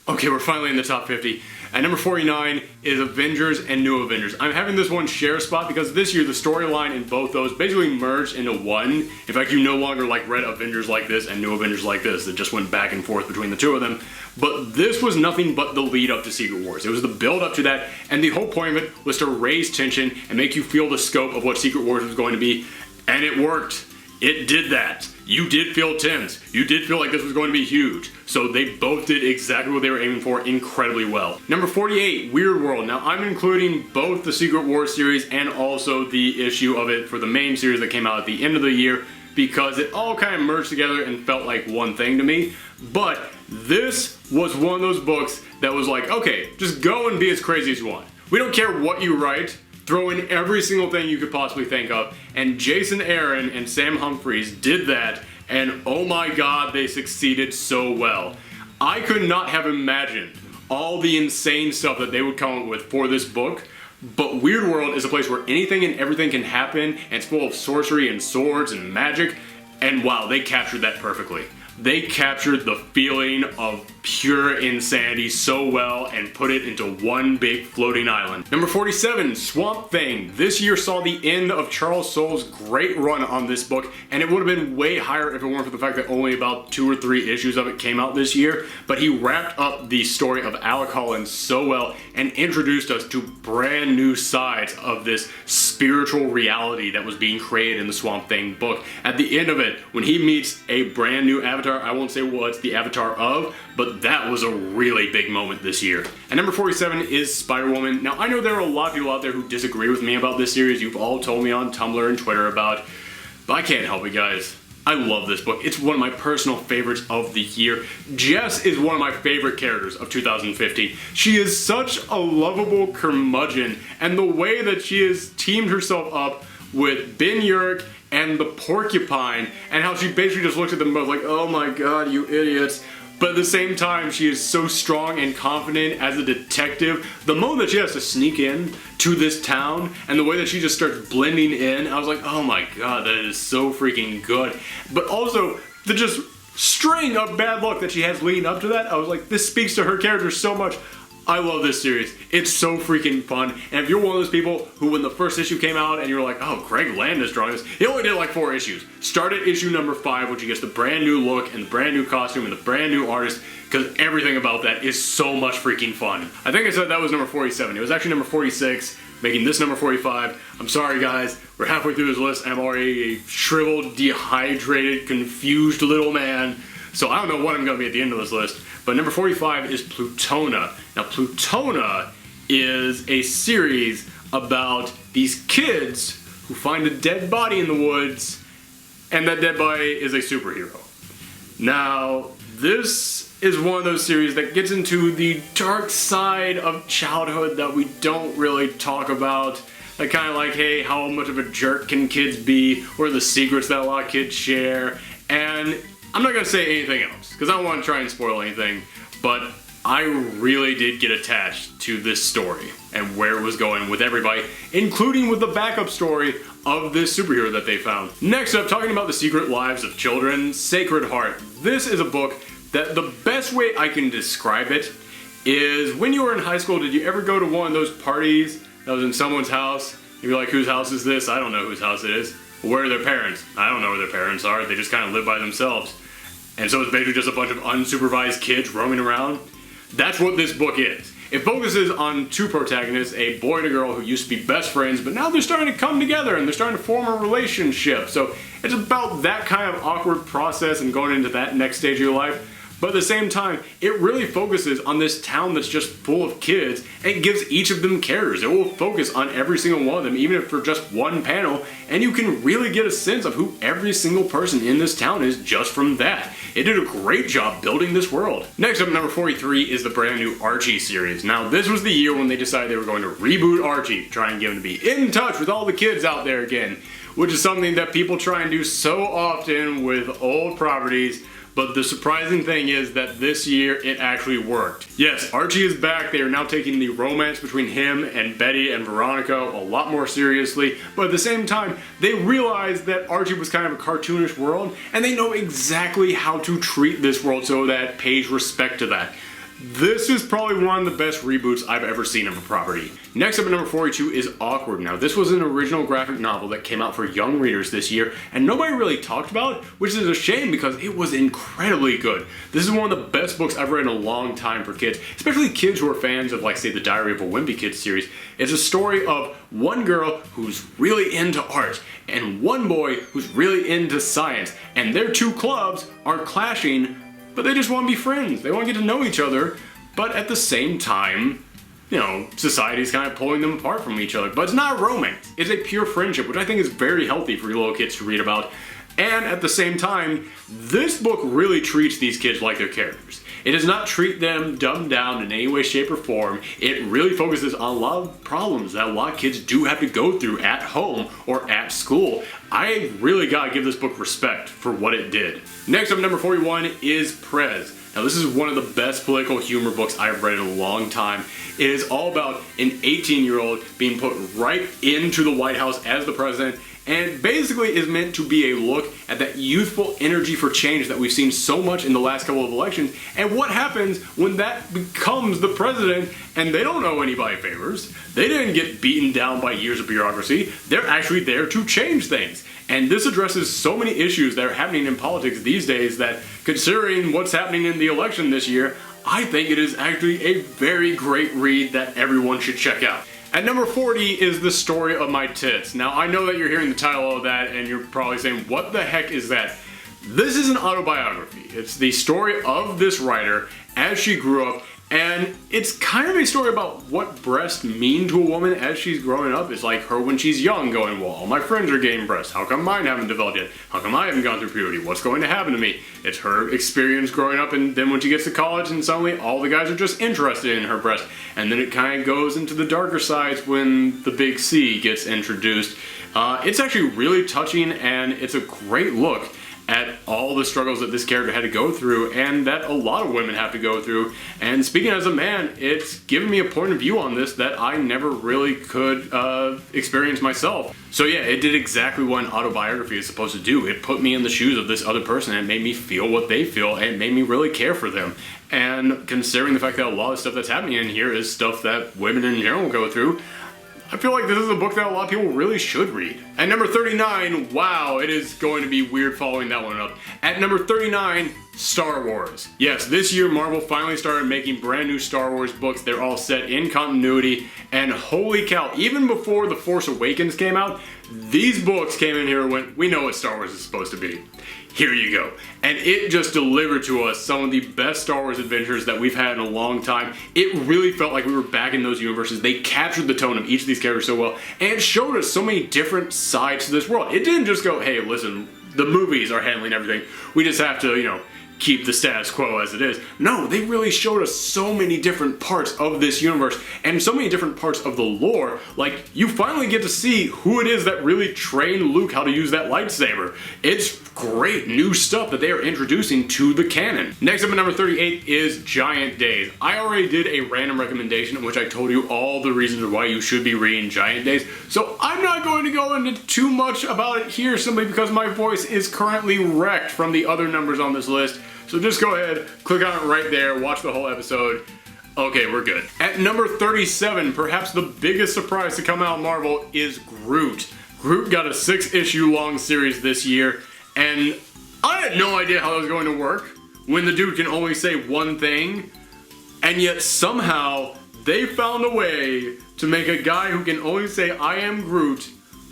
Speaker 1: Okay, we're finally in the top 50. At number 49 is Avengers and New Avengers. I'm having this one share a spot because this year the storyline in both those basically merged into one. In fact, you no longer read Avengers like this and New Avengers like this. It just went back and forth between the two of them. But this was nothing but the lead up to Secret Wars. It was the build up to that, and the whole point of it was to raise tension and make you feel the scope of what Secret Wars was going to be, and it worked. It did that. You did feel tense. You did feel like this was going to be huge. So they both did exactly what they were aiming for incredibly well. Number 48, Weird World. Now I'm including both the Secret Wars series and also the issue of it for the main series that came out at the end of the year because it all kind of merged together and felt like one thing to me. But this was one of those books that was like, okay, just go and be as crazy as you want. We don't care what you write. Throw in every single thing you could possibly think of, and Jason Aaron and Sam Humphries did that, and oh my god, they succeeded so well. I could not have imagined all the insane stuff that they would come up with for this book, but Weird World is a place where anything and everything can happen, and it's full of sorcery and swords and magic, and wow, they captured that perfectly. They captured the feeling of pure insanity so well and put it into one big floating island. Number 47, Swamp Thing. This year saw the end of Charles Soule's great run on this book, and it would have been way higher if it weren't for the fact that only about 2 or 3 issues of it came out this year. But he wrapped up the story of Alec Holland so well and introduced us to brand new sides of this spiritual reality that was being created in the Swamp Thing book. At the end of it, when he meets a brand new avatar, I won't say what it's the avatar of, but that was a really big moment this year. And number 47 is Spider-Woman. Now I know there are a lot of people out there who disagree with me about this series. You've all told me on Tumblr and Twitter about, but I can't help it, guys. I love this book. It's one of my personal favorites of the year. Jess is one of my favorite characters of 2015. She is such a lovable curmudgeon, and the way that she has teamed herself up with Ben Urich and the Porcupine, and how she basically just looks at them both like, oh my god, you idiots. But at the same time, she is so strong and confident as a detective. The moment that she has to sneak in to this town, and the way that she just starts blending in, I was like, oh my god, that is so freaking good. But also, the just string of bad luck that she has leading up to that, I was like, this speaks to her character so much. I love this series. It's so freaking fun. And if you're one of those people who, when the first issue came out and you're like, oh, Greg Land is drawing this, he only did like 4 issues. Start at issue number 5, which gets the brand new look and the brand new costume and the brand new artist, because everything about that is so much freaking fun. I think I said that was number 47. It was actually number 46, making this number 45. I'm sorry, guys. We're halfway through this list and I'm already a shriveled, dehydrated, confused little man. So I don't know what I'm going to be at the end of this list. But number 45 is Plutona. Now, Plutona is a series about these kids who find a dead body in the woods, and that dead body is a superhero. Now, this is one of those series that gets into the dark side of childhood that we don't really talk about. Like, kind of like, hey, how much of a jerk can kids be? What are the secrets that a lot of kids share? And I'm not going to say anything else, because I don't want to try and spoil anything, but I really did get attached to this story and where it was going with everybody, including with the backup story of this superhero that they found. Next up, talking about the secret lives of children, Sacred Heart. This is a book that the best way I can describe it is, when you were in high school, did you ever go to one of those parties that was in someone's house? You'd be like, whose house is this? I don't know whose house it is. Where are their parents? I don't know where their parents are. They just kind of live by themselves. And so it's basically just a bunch of unsupervised kids roaming around. That's what this book is. It focuses on 2 protagonists, a boy and a girl who used to be best friends, but now they're starting to come together and they're starting to form a relationship. So it's about that kind of awkward process and going into that next stage of your life. But at the same time, it really focuses on this town that's just full of kids, and it gives each of them characters. It will focus on every single one of them, even if for just one panel, and you can really get a sense of who every single person in this town is just from that. It did a great job building this world. Next up, number 43 is the brand new Archie series. Now, this was the year when they decided they were going to reboot Archie, try and get him to be in touch with all the kids out there again, which is something that people try and do so often with old properties. But the surprising thing is that this year it actually worked. Yes, Archie is back. They are now taking the romance between him and Betty and Veronica a lot more seriously. But at the same time, they realized that Archie was kind of a cartoonish world, and they know exactly how to treat this world so that it pays respect to that. This is probably one of the best reboots I've ever seen of a property. Next up at number 42 is Awkward. Now, this was an original graphic novel that came out for young readers this year, and nobody really talked about it, which is a shame because it was incredibly good. This is one of the best books I've read in a long time for kids, especially kids who are fans of, like, say, the Diary of a Wimpy Kid series. It's a story of one girl who's really into art and one boy who's really into science, and their 2 clubs are clashing, but they just want to be friends. They want to get to know each other, but at the same time, you know, society's kind of pulling them apart from each other. But it's not a romance. It's a pure friendship, which I think is very healthy for little kids to read about. And at the same time, this book really treats these kids like they're characters. It does not treat them dumbed down in any way, shape, or form. It really focuses on a lot of problems that a lot of kids do have to go through at home or at school. I really gotta give this book respect for what it did. Next up, number 41 is Prez. Now, this is one of the best political humor books I've read in a long time. It is all about an 18-year-old being put right into the White House as the president, and basically is meant to be a look at that youthful energy for change that we've seen so much in the last couple of elections, and what happens when that becomes the president and they don't owe anybody favors. They didn't get beaten down by years of bureaucracy. They're actually there to change things. And this addresses so many issues that are happening in politics these days that, considering what's happening in the election this year, I think it is actually a very great read that everyone should check out. At number 40 is The Story of My Tits. Now, I know that you're hearing the title of that and you're probably saying, what the heck is that? This is an autobiography. It's the story of this writer as she grew up, and it's kind of a story about what breasts mean to a woman as she's growing up. It's like her when she's young going, well, all my friends are getting breasts. How come mine haven't developed yet? How come I haven't gone through puberty? What's going to happen to me? It's her experience growing up, and then when she gets to college and suddenly all the guys are just interested in her breast. And then it kind of goes into the darker sides when the big C gets introduced. It's actually really touching, and it's a great look at all the struggles that this character had to go through and that a lot of women have to go through. And speaking as a man, it's given me a point of view on this that I never really could experience myself. So yeah, it did exactly what an autobiography is supposed to do. It put me in the shoes of this other person and it made me feel what they feel and it made me really care for them. And considering the fact that a lot of stuff that's happening in here is stuff that women in general go through, I feel like this is a book that a lot of people really should read. At number 39, wow, it is going to be weird following that one up. At number 39, Star Wars. Yes, this year Marvel finally started making brand new Star Wars books. They're all set in continuity, and holy cow, even before The Force Awakens came out, these books came in here and went, we know what Star Wars is supposed to be. Here you go. And it just delivered to us some of the best Star Wars adventures that we've had in a long time. It really felt like we were back in those universes. They captured the tone of each of these characters so well, and it showed us so many different sides to this world. It didn't just go, hey, listen, the movies are handling everything. We just have to, keep the status quo as it is. No, they really showed us so many different parts of this universe and so many different parts of the lore. Like, you finally get to see who it is that really trained Luke how to use that lightsaber. It's great new stuff that they are introducing to the canon. Next up at number 38 is Giant Days. I already did a random recommendation in which I told you all the reasons why you should be reading Giant Days, so I'm not going to go into too much about it here simply because my voice is currently wrecked from the other numbers on this list. So just go ahead, click on it right there, watch the whole episode. Okay, we're good. At number 37, perhaps the biggest surprise to come out of Marvel is Groot. Groot got a 6-issue long series this year, and I had no idea how that was going to work when the dude can only say one thing, and yet somehow they found a way to make a guy who can only say I am Groot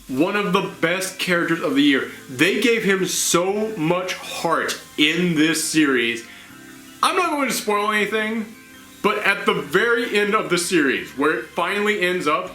Speaker 1: one of the best characters of the year. They gave him so much heart in this series. I'm not going to spoil anything, but at the very end of the series, where it finally ends up,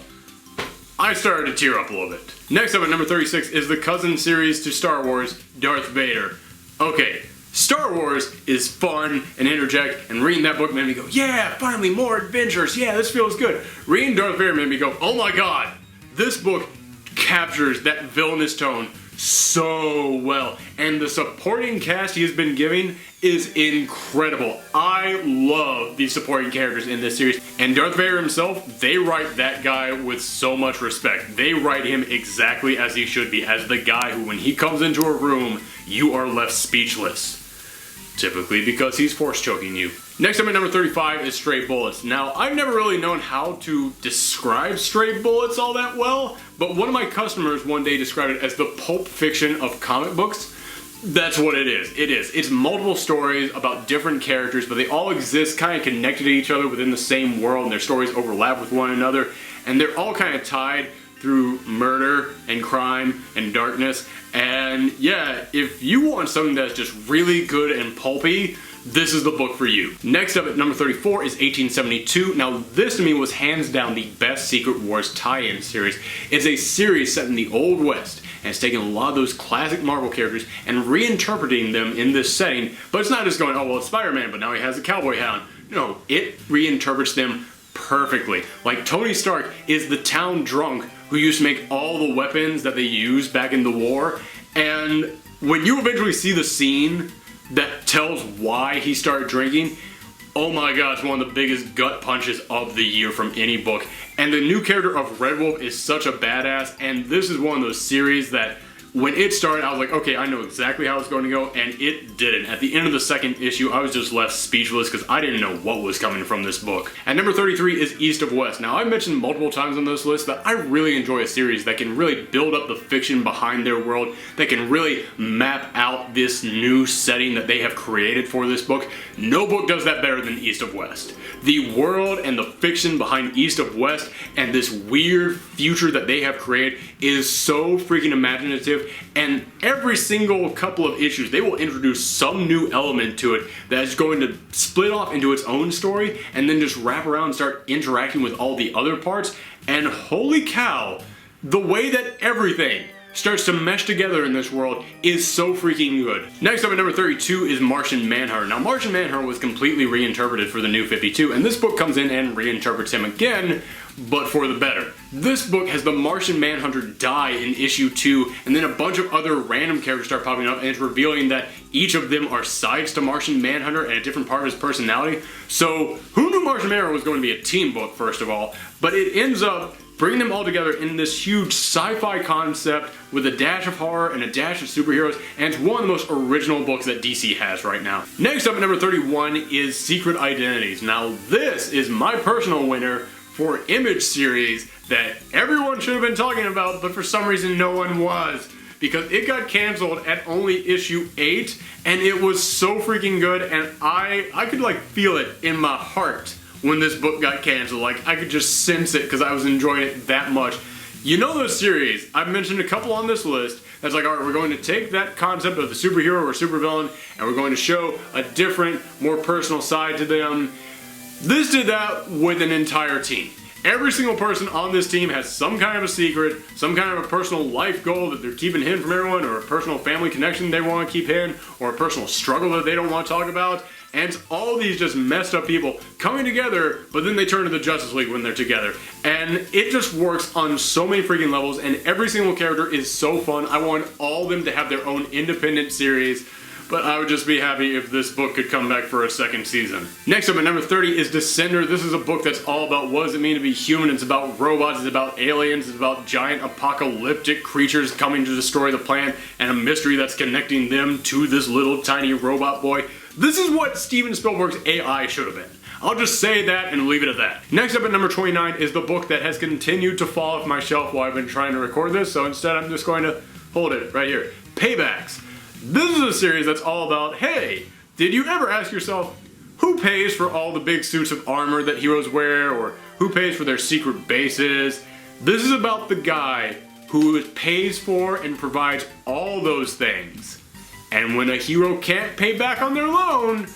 Speaker 1: I started to tear up a little bit. Next up at number 36 is the cousin series to Star Wars, Darth Vader. Okay, Star Wars is fun and interject, and reading that book made me go, yeah, finally more adventures, yeah, this feels good. Reading Darth Vader made me go, oh my god, this book captures that villainous tone so well, and the supporting cast he has been giving is incredible. I love these supporting characters in this series, and Darth Vader himself, they write that guy with so much respect. They write him exactly as he should be, as the guy who, when he comes into a room, you are left speechless. Typically because he's force choking you. Next up at number 35 is Stray Bullets. Now, I've never really known how to describe Stray Bullets all that well, but one of my customers one day described it as the Pulp Fiction of comic books. That's what it is. It is. It's multiple stories about different characters, but they all exist kind of connected to each other within the same world, and their stories overlap with one another, and they're all kind of tied through murder and crime and darkness. And yeah, if you want something that's just really good and pulpy, this is the book for you. Next up at number 34 is 1872. Now this to me was hands down the best Secret Wars tie-in series. It's a series set in the Old West, and it's taking a lot of those classic Marvel characters and reinterpreting them in this setting, but it's not just going, oh well, it's Spider-Man, but now he has a cowboy hat on. No, it reinterprets them perfectly. Like, Tony Stark is the town drunk who used to make all the weapons that they used back in the war, and when you eventually see the scene that tells why he started drinking, oh my god, it's one of the biggest gut punches of the year from any book. And the new character of Red Wolf is such a badass, and this is one of those series that when it started, I was like, okay, I know exactly how it's going to go, and it didn't. At the end of the second issue, I was just left speechless because I didn't know what was coming from this book. At number 33 is East of West. Now, I've mentioned multiple times on this list that I really enjoy a series that can really build up the fiction behind their world, that can really map out this new setting that they have created for this book. No book does that better than East of West. The world and the fiction behind East of West and this weird future that they have created is so freaking imaginative. And every single couple of issues, they will introduce some new element to it that is going to split off into its own story and then just wrap around and start interacting with all the other parts. And holy cow, the way that everything starts to mesh together in this world is so freaking good. Next up at number 32 is Martian Manhunter. Now Martian Manhunter was completely reinterpreted for the New 52, and this book comes in and reinterprets him again, but for the better. This book has the Martian Manhunter die in issue 2, and then a bunch of other random characters start popping up, and it's revealing that each of them are sides to Martian Manhunter and a different part of his personality. So who knew Martian Manhunter was going to be a team book, first of all? But it ends up bringing them all together in this huge sci-fi concept with a dash of horror and a dash of superheroes, and it's one of the most original books that DC has right now. Next up at number 31 is Secret Identities. Now this is my personal winner for Image series that everyone should have been talking about, but for some reason no one was, because it got canceled at only issue 8, and it was so freaking good, and I could like feel it in my heart when this book got canceled. Like I could just sense it because I was enjoying it that much. You know those series, I've mentioned a couple on this list, that's like, alright, we're going to take that concept of the superhero or supervillain and we're going to show a different, more personal side to them. This did that with an entire team. Every single person on this team has some kind of a secret, some kind of a personal life goal that they're keeping hidden from everyone, or a personal family connection they want to keep hidden, or a personal struggle that they don't want to talk about. And it's all these just messed up people coming together, but then they turn to the Justice League when they're together. And it just works on so many freaking levels, and every single character is so fun. I want all of them to have their own independent series, but I would just be happy if this book could come back for a second season. Next up at number 30 is Descender. This is a book that's all about what does it mean to be human. It's about robots, it's about aliens, it's about giant apocalyptic creatures coming to destroy the planet, and a mystery that's connecting them to this little tiny robot boy. This is what Steven Spielberg's AI should have been. I'll just say that and leave it at that. Next up at number 29 is the book that has continued to fall off my shelf while I've been trying to record this, so instead I'm just going to hold it right here. Paybacks. This is a series that's all about, hey, did you ever ask yourself who pays for all the big suits of armor that heroes wear, or who pays for their secret bases? This is about the guy who pays for and provides all those things. And when a hero can't pay back on their loan,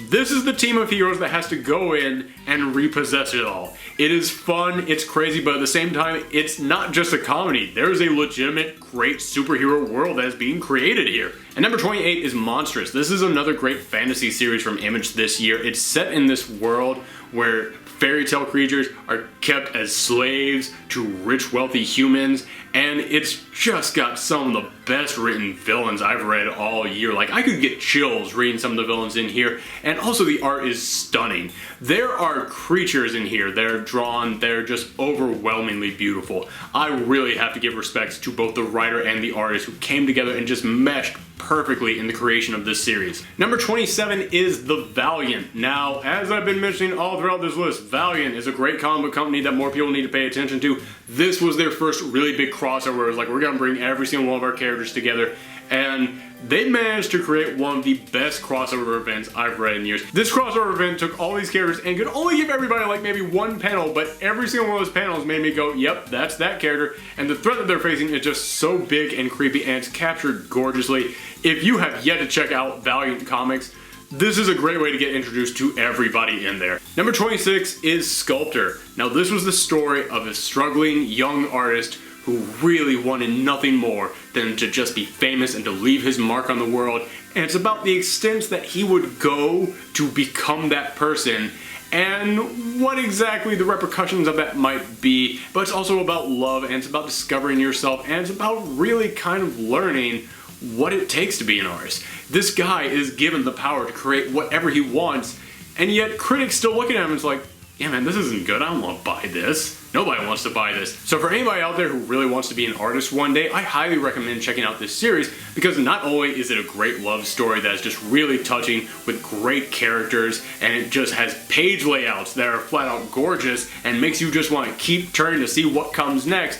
Speaker 1: this is the team of heroes that has to go in and repossess it all. It is fun, it's crazy, but at the same time, it's not just a comedy. There's a legitimate, great superhero world that is being created here. And number 28 is Monstrous. This is another great fantasy series from Image this year. It's set in this world where fairy tale creatures are kept as slaves to rich, wealthy humans, and it's just got some of the best written villains I've read all year. Like, I could get chills reading some of the villains in here, and also the art is stunning. There are creatures in here that are drawn, they're just overwhelmingly beautiful. I really have to give respect to both the writer and the artist who came together and just meshed perfectly in the creation of this series. Number 27 is The Valiant. Now, as I've been mentioning all throughout this list, Valiant is a great comic book company that more people need to pay attention to. This was their first really big crossover. It was like, we're gonna bring every single one of our characters together, and they managed to create one of the best crossover events I've read in years. This crossover event took all these characters and could only give everybody like maybe one panel, but every single one of those panels made me go, yep, that's that character, and the threat that they're facing is just so big and creepy, and it's captured gorgeously. If you have yet to check out Valiant Comics, this is a great way to get introduced to everybody in there. Number 26 is Sculptor. Now this was the story of a struggling young artist who really wanted nothing more than to just be famous and to leave his mark on the world. And it's about the extent that he would go to become that person and what exactly the repercussions of that might be. But it's also about love, and it's about discovering yourself, and it's about really kind of learning what it takes to be an artist. This guy is given the power to create whatever he wants, and yet critics still looking at him and it's like, yeah man, this isn't good, I don't want to buy this. Nobody wants to buy this. So for anybody out there who really wants to be an artist one day, I highly recommend checking out this series, because not only is it a great love story that is just really touching with great characters, and it just has page layouts that are flat out gorgeous and makes you just want to keep turning to see what comes next,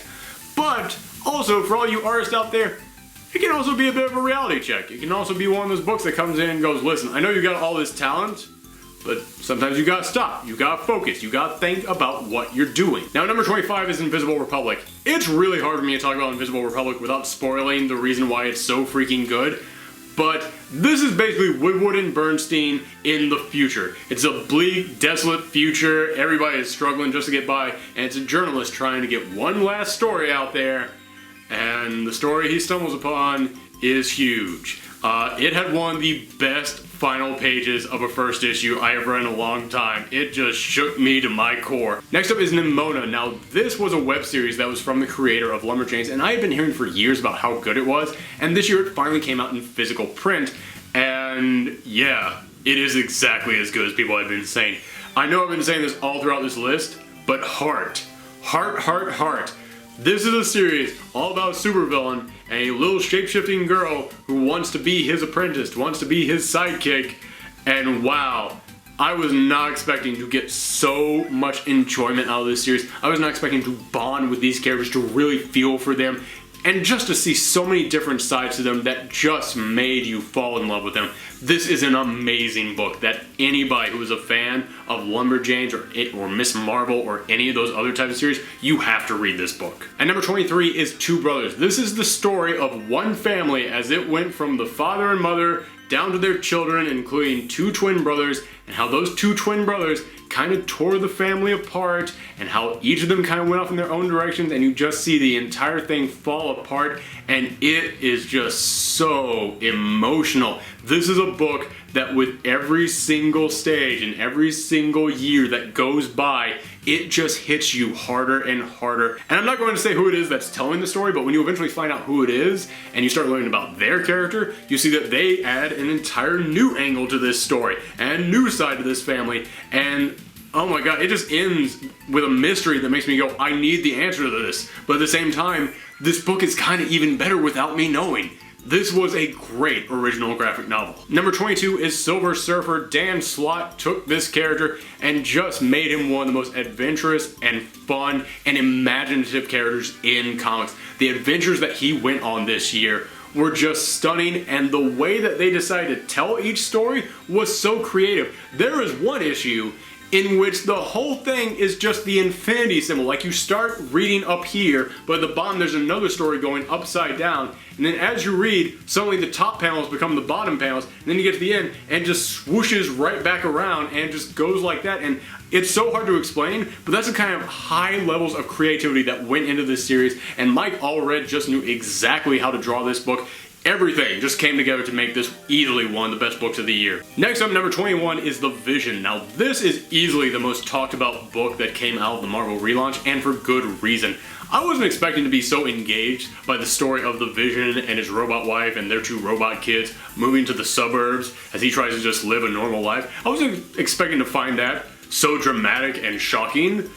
Speaker 1: but also for all you artists out there, it can also be a bit of a reality check. It can also be one of those books that comes in and goes, listen, I know you got all this talent, but sometimes you gotta stop, you gotta focus, you gotta think about what you're doing. Now number 25 is Invisible Republic. It's really hard for me to talk about Invisible Republic without spoiling the reason why it's so freaking good, but this is basically Woodward and Bernstein in the future. It's a bleak, desolate future, everybody is struggling just to get by, and it's a journalist trying to get one last story out there, and the story he stumbles upon is huge. It had one of the best final pages of a first issue I have read in a long time. It just shook me to my core. Next up is Nimona. Now, this was a web series that was from the creator of Lumberjanes, and I had been hearing for years about how good it was, and this year it finally came out in physical print, and yeah, it is exactly as good as people have been saying. I know I've been saying this all throughout this list, but heart. This is a series all about a supervillain and a little shape-shifting girl who wants to be his apprentice, wants to be his sidekick, and wow, I was not expecting to get so much enjoyment out of this series. I was not expecting to bond with these characters, to really feel for them, and just to see so many different sides to them that just made you fall in love with them. This is an amazing book that anybody who is a fan of Lumberjanes or Miss Marvel or any of those other types of series, you have to read this book. And number 23 is Two Brothers. This is the story of one family as it went from the father and mother down to their children, including two twin brothers, and how those two twin brothers kind of tore the family apart, and how each of them kind of went off in their own directions, and you just see the entire thing fall apart, and it is just so emotional. This is a book that with every single stage and every single year that goes by, it just hits you harder and harder. And I'm not going to say who it is that's telling the story, but when you eventually find out who it is and you start learning about their character, you see that they add an entire new angle to this story and a new side to this family. And oh my god, it just ends with a mystery that makes me go, I need the answer to this. But at the same time, this book is kind of even better without me knowing. This was a great original graphic novel. Number 22 is Silver Surfer. Dan Slott took this character and just made him one of the most adventurous and fun and imaginative characters in comics. The adventures that he went on this year were just stunning, and the way that they decided to tell each story was so creative. There is one issue in which the whole thing is just the infinity symbol. Like, you start reading up here, but at the bottom there's another story going upside down, and then as you read, suddenly the top panels become the bottom panels, and then you get to the end and just swooshes right back around and just goes like that. And it's so hard to explain, but that's the kind of high levels of creativity that went into this series, and Mike Allred just knew exactly how to draw this book. Everything just came together to make this easily one of the best books of the year. Next up, number 21 is The Vision. Now, this is easily the most talked about book that came out of the Marvel relaunch, and for good reason. I wasn't expecting to be so engaged by the story of The Vision and his robot wife and their two robot kids moving to the suburbs as he tries to just live a normal life. I wasn't expecting to find that so dramatic and shocking.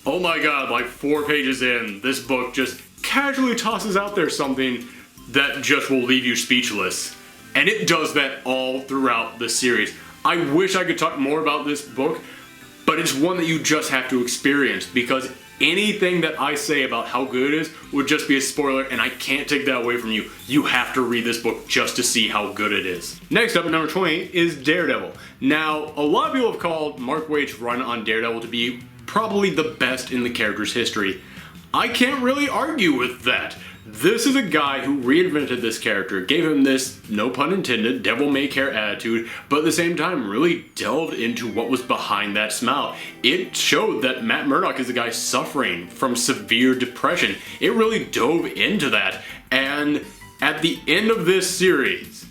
Speaker 1: Oh my god, like 4 pages in, this book just casually tosses out there something that just will leave you speechless. And it does that all throughout the series. I wish I could talk more about this book, but it's one that you just have to experience, because anything that I say about how good it is would just be a spoiler, and I can't take that away from you. You have to read this book just to see how good it is. Next up at number 20 is Daredevil. Now, a lot of people have called Mark Waid's run on Daredevil to be probably the best in the character's history. I can't really argue with that. This is a guy who reinvented this character, gave him this, no pun intended, devil-may-care attitude, but at the same time really delved into what was behind that smile. It showed that Matt Murdock is a guy suffering from severe depression. It really dove into that, and at the end of this series,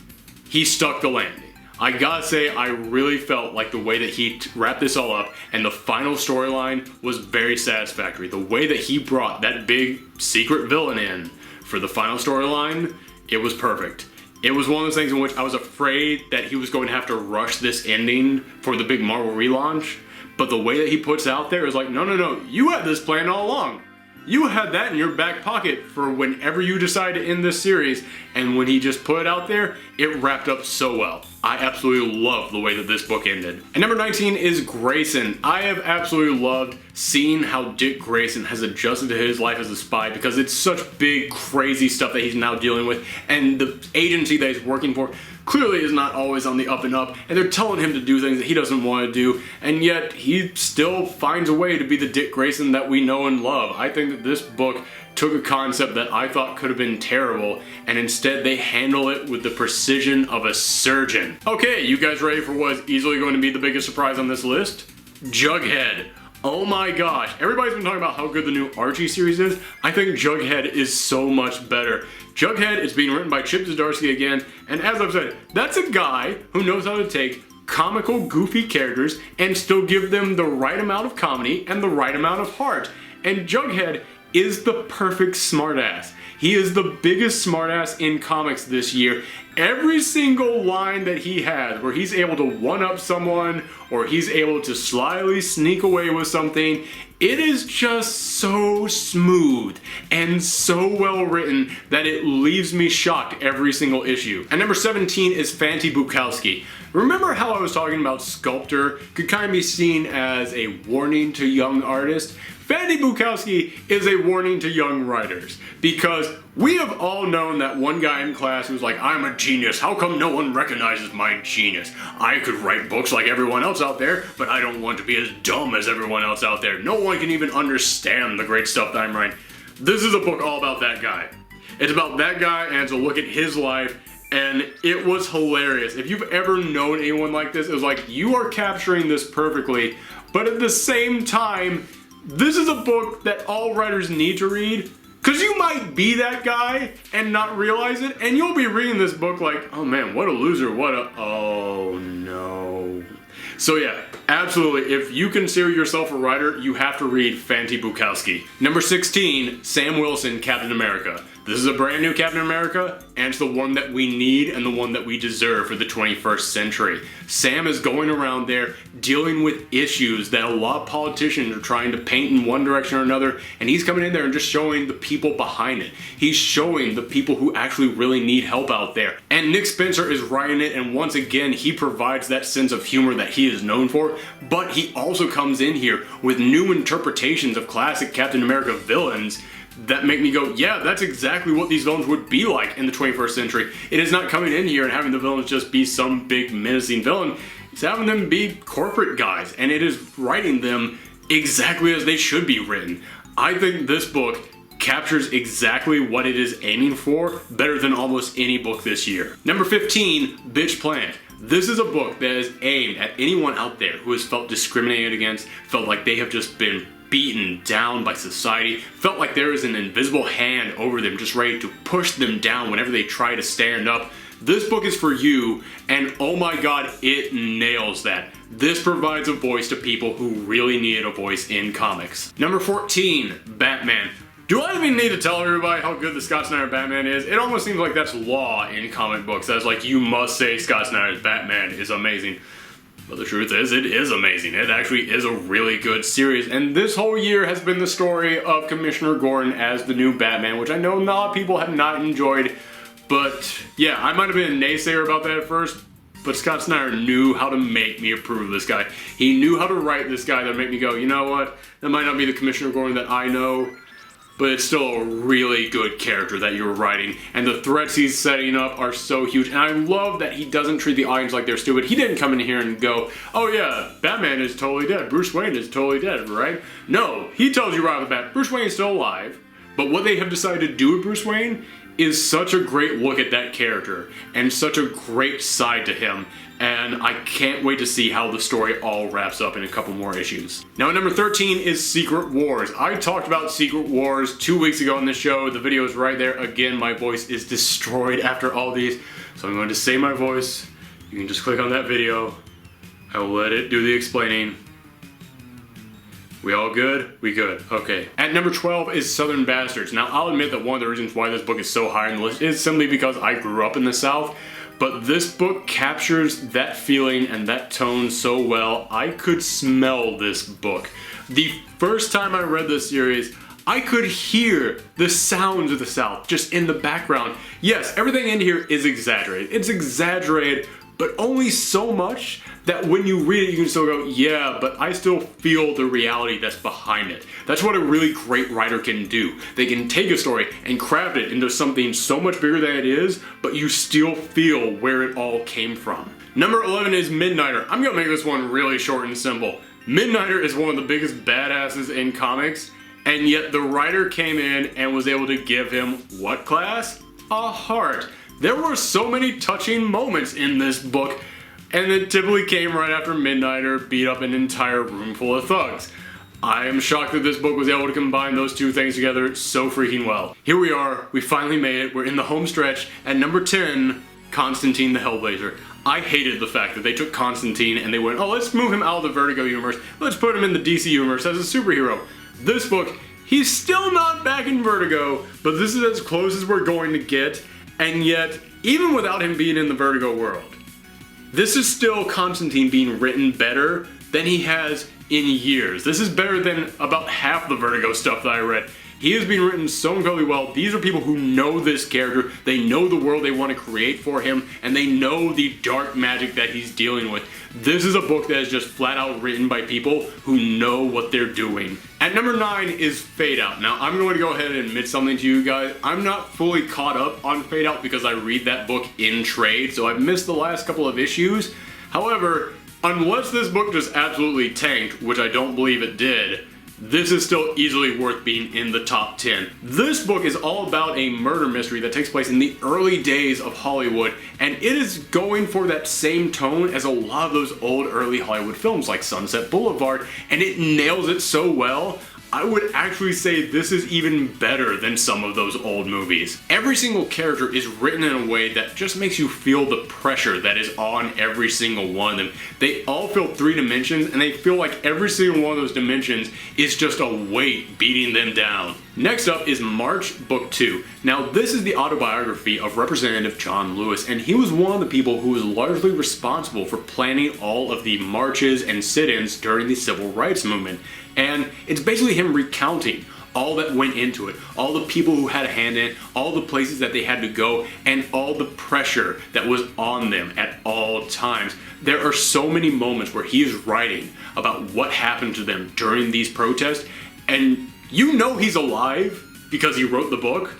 Speaker 1: he stuck the landing. I gotta say, I really felt like the way that he wrapped this all up and the final storyline was very satisfactory. The way that he brought that big secret villain in for the final storyline, it was perfect. It was one of those things in which I was afraid that he was going to have to rush this ending for the big Marvel relaunch, but the way that he puts out there is like, no, you had this plan all along. You had that in your back pocket for whenever you decide to end this series, and when he just put it out there, it wrapped up so well. I absolutely love the way that this book ended. And number 19 is Grayson. I have absolutely loved seeing how Dick Grayson has adjusted to his life as a spy, because it's such big, crazy stuff that he's now dealing with, and the agency that he's working for clearly is not always on the up and up, and they're telling him to do things that he doesn't want to do, and yet he still finds a way to be the Dick Grayson that we know and love. I think that this book took a concept that I thought could have been terrible, and instead they handle it with the precision of a surgeon. Okay, you guys ready for what is easily going to be the biggest surprise on this list? Jughead. Oh my gosh, everybody's been talking about how good the new Archie series is. I think Jughead is so much better. Jughead is being written by Chip Zdarsky again, and as I've said, that's a guy who knows how to take comical, goofy characters and still give them the right amount of comedy and the right amount of heart. And Jughead is the perfect smartass. He is the biggest smartass in comics this year. Every single line that he has, where he's able to one-up someone, or he's able to slyly sneak away with something, it is just so smooth and so well written that it leaves me shocked every single issue. And number 17 is Fanty Bukowski. Remember how I was talking about Sculptor could kind of be seen as a warning to young artists? Fanty Bukowski is a warning to young writers, because we have all known that one guy in class who's like, I'm a genius, how come no one recognizes my genius? I could write books like everyone else out there, but I don't want to be as dumb as everyone else out there. No one can even understand the great stuff that I'm writing. This is a book all about that guy. It's about that guy, and it's a look at his life, and it was hilarious. If you've ever known anyone like this, it was like, you are capturing this perfectly, but at the same time, this is a book that all writers need to read, because you might be that guy and not realize it, and you'll be reading this book like, oh man, what a loser, oh no. So yeah, absolutely, if you consider yourself a writer, you have to read Fanty Bukowski. Number 16, Sam Wilson, Captain America. This is a brand new Captain America, and it's the one that we need and the one that we deserve for the 21st century. Sam is going around there dealing with issues that a lot of politicians are trying to paint in one direction or another, and he's coming in there and just showing the people behind it. He's showing the people who actually really need help out there. And Nick Spencer is writing it, and once again, he provides that sense of humor that he is known for, but he also comes in here with new interpretations of classic Captain America villains that make me go, yeah, that's exactly what these villains would be like in the 21st century. It is not coming in here and having the villains just be some big menacing villain. It's having them be corporate guys, and it is writing them exactly as they should be written. I think this book captures exactly what it is aiming for better than almost any book this year. Number 15, Bitch Planet. This is a book that is aimed at anyone out there who has felt discriminated against, felt like they have just been beaten down by society, felt like there is an invisible hand over them just ready to push them down whenever they try to stand up. This book is for you, and oh my god, it nails that. This provides a voice to people who really need a voice in comics. Number 14, Batman. Do I even need to tell everybody how good the Scott Snyder Batman is? It almost seems like that's law in comic books. That's like, you must say Scott Snyder's Batman is amazing. But the truth is, it is amazing. It actually is a really good series. And this whole year has been the story of Commissioner Gordon as the new Batman, which I know a lot of people have not enjoyed. But yeah, I might have been a naysayer about that at first, but Scott Snyder knew how to make me approve of this guy. He knew how to write this guy that make me go, you know what? That might not be the Commissioner Gordon that I know, but it's still a really good character that you're writing, and the threats he's setting up are so huge, and I love that he doesn't treat the audience like they're stupid. He didn't come in here and go, oh yeah, Batman is totally dead, Bruce Wayne is totally dead, right? No, he tells you right off the bat, Bruce Wayne is still alive, but what they have decided to do with Bruce Wayne is such a great look at that character, and such a great side to him, and I can't wait to see how the story all wraps up in a couple more issues. Now, number 13 is Secret Wars. I talked about Secret Wars 2 weeks ago on this show. The video is right there. Again, my voice is destroyed after all these, so I'm going to say my voice. You can just click on that video. I will let it do the explaining. We all good? We good. Okay. At number 12 is Southern Bastards. Now, I'll admit that one of the reasons why this book is so high on the list is simply because I grew up in the South, but this book captures that feeling and that tone so well. I could smell this book. The first time I read this series, I could hear the sounds of the South just in the background. Yes, everything in here is exaggerated. It's exaggerated, but only so much that when you read it, you can still go, yeah, but I still feel the reality that's behind it. That's what a really great writer can do. They can take a story and craft it into something so much bigger than it is, but you still feel where it all came from. Number 11 is Midnighter. I'm gonna make this one really short and simple. Midnighter is one of the biggest badasses in comics, and yet the writer came in and was able to give him what class? A heart. There were so many touching moments in this book, and it typically came right after Midnighter beat up an entire room full of thugs. I am shocked that this book was able to combine those two things together so freaking well. Here we are, we finally made it, we're in the home stretch. At number 10, Constantine the Hellblazer. I hated the fact that they took Constantine and they went, oh, let's move him out of the Vertigo universe, let's put him in the DC universe as a superhero. This book, he's still not back in Vertigo, but this is as close as we're going to get, and yet, even without him being in the Vertigo world, this is still Constantine being written better than he has in years. This is better than about half the Vertigo stuff that I read. He has been written so incredibly well. These are people who know this character, they know the world they want to create for him, and they know the dark magic that he's dealing with. This is a book that is just flat out written by people who know what they're doing. At number 9 is Fade Out. Now, I'm going to go ahead and admit something to you guys. I'm not fully caught up on Fade Out because I read that book in trade, so I've missed the last couple of issues. However, unless this book just absolutely tanked, which I don't believe it did, this is still easily worth being in the top 10. This book is all about a murder mystery that takes place in the early days of Hollywood, and it is going for that same tone as a lot of those old early Hollywood films like Sunset Boulevard, and it nails it so well. I would actually say this is even better than some of those old movies. Every single character is written in a way that just makes you feel the pressure that is on every single one of them. They all feel 3 dimensions, and they feel like every single one of those dimensions is just a weight beating them down. Next up is March Book 2. Now, this is the autobiography of Representative John Lewis, and he was one of the people who was largely responsible for planning all of the marches and sit-ins during the Civil Rights Movement. And it's basically him recounting all that went into it, all the people who had a hand in it, all the places that they had to go, and all the pressure that was on them at all times. There are so many moments where he is writing about what happened to them during these protests, and you know he's alive because he wrote the book,